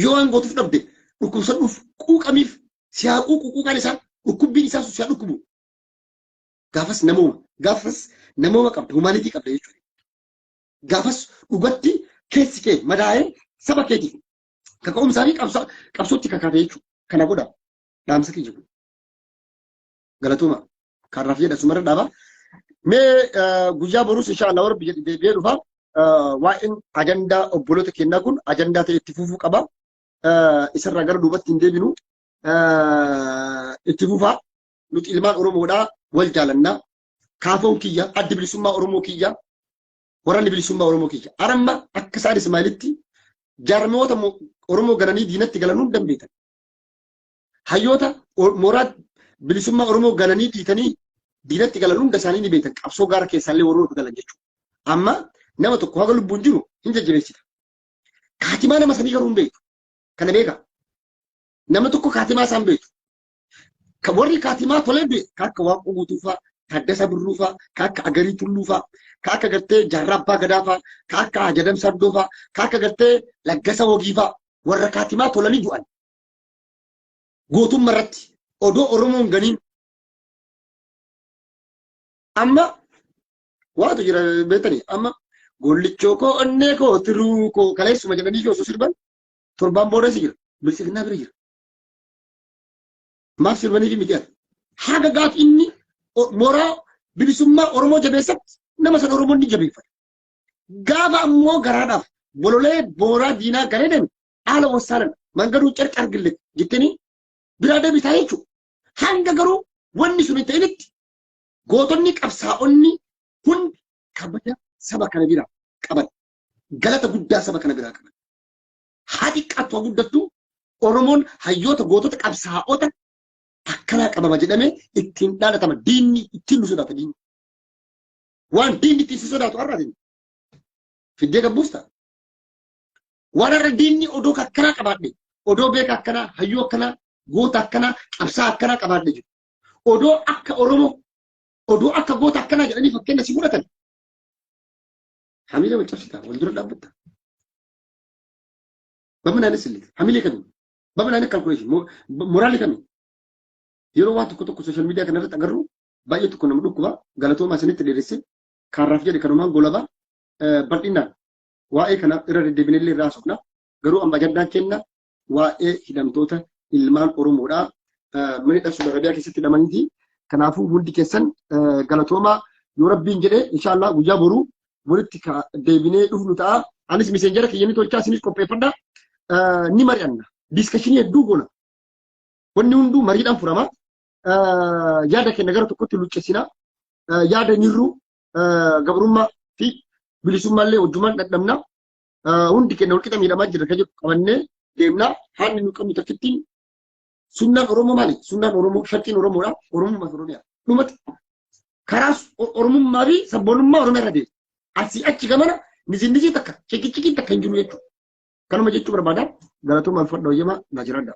Yoo waan gootuuf dhabde dhukkubsadhuuf quuqamiif siyaa quuquuqaan isaa dhukkubbiin isaa siyaa dhukkubu. Gaafas namooma qabda, humaanitii qabda jechuudha. Gaafas dhugatti keessi kee madaa'ee saba keetiif kaka'umsaa fi qabsootti kakaate jechuudha. Kana godha dhaamsa kee jiru. Galatooma kaarraaf jedha sumarra dhaaba. Mee guyyaa boruus inshaallah warra biyya deebi'ee dhufa. Waa'een ajandaa obboloota kennaa kun ajandaa ta'e itti fufuu qaba. Isarraa gara duubatti hin deebinu. Itti fufaa nuti ilmaan Oromoodhaa wal jaalannaa. Kaafoon kiyya addi bilisummaa Oromoo kiyya waraanni bilisummaa Oromoo kiyya. Aramma akka isaan Ismaa'eelitti jaarmoota Oromoo gananii diinatti galanuu hin dandeetan. Hayyoota mooraa bilisummaa Oromoo gananii dhiitanii diinatti galanuu hunda isaanii ni beekan. Qabsoo gaara keessaallee warroota galan jechuudha. Amma nama tokko haga lubbuun jiru hin jajjabeessita. Kaatimaa nama sanii garuu hin beektu. Kana beekaa. Nama tokko kaatimaa isaan beektu. Warri kaatimaa tolee beeku kan akka Waaqoo Guutuufaa, Taaddasaa Birruufaa, kan akka Agarii Tulluufaa, kan akka gartee Jaarraa Abbaa Gadaafaa, kan akka Ajadam Sardoofaa, kan akka gartee Laggasa Wogiifaa warra kaatimaa tolanii du'an. Gootummaa irratti odoo Oromoon ganiin. Amma waatu jira beektanii amma gollichoo koo onnee koo tiruu koo kaleessuma jedhanii osoo sirban torbaan boodas jira bilisignaa bira jira. Maaf sirbanii fi miti haga gaaf inni mooraa bilisummaa Oromoo jabeessatti nama sana Oromoon ni jabeeffata. Gaafa ammoo garaadhaaf bololee mooraa diinaa galee deeme haala wassaalan mangaduu carqa argille jettanii biraa deebitaa jechuudha. Hanga garuu wanni sun hin ta'initti gootonni qabsaa'onni hundi kabaja saba kana biraa qaban. Galata guddaa saba kana biraa qaban. Haati qaxxoo guddattu Oromoon hayyoota gootota qabsaa'ota akkanaa qabama jedhamee ittiin dhaalatama. Diinni ittiin nu sodaata diinni. Waan diinni ittiin si sodaatu har'aatiin. Fiddee gabbuus ta'a. Waan har'a diinni odoo akkanaa qabaadhe, odoo beeka akkanaa, hayyoo akkanaa, goota akkanaa, qabsaa akkanaa qabaadhe jiru. Odoo akka Oromoo, odoo akka goota akkanaa jedhanii fakkeenya si fudhatan. Hamilee wal cabsitaa, wal dura dhaabbatta. Bamanaanis illee, hamilee kamiin, bamanaanis kalkuleeshin, moraalii kamiin. Yeroo waan tokko sooshaal miidiyaa kanarratti agarru baay'ee tokko nama dhukkuba galatoomaa isinitti dheeresse kaarraaf jedhe kanumaan golabaa bal'inaan waa'ee kana irra deddeebinellee irraa sofna garuu amma ajandaan kenna waa'ee hidhamtoota ilmaan Oromoodhaa mana Saudi Arabiyaa keessatti hidhamaniiti. Kanaafuu hundi keessan galatoomaa yoo rabbiin jedhe inshaallah guyyaa boruu walitti deebinee dhufnu ta'a. Anis miseenjara kiyyanii tolchaa isinis qopheeffadha. Ni mari'anna. Diiskashinii hedduu goona. Wanni hunduu mariidhaan furama. Yaada keenya gara tokkotti luccessinaa. Yaada nirruu gabrummaa fi bilisummaallee wajjumaan dhadhabnaa. Hundi keenya walqixa miidhamaa jira kan jedhu qabannee deemnaa. Haalli nu qabnu takkittiin sunnaan Oromoo maali? Sunnaan Oromoo shartiin Oromoodha. Oromummaa fi Oromiyaa. Dhumatti karaa Oromummaa fi sabboonummaa Oromiyaa irra deema. Asii achi gamana nizinnisii takka cikicikii takka hin jiru jechuudha. Kanuma jechuu barbaada. Galatoomaa ulfaadha wayyamaa naa jiraadha.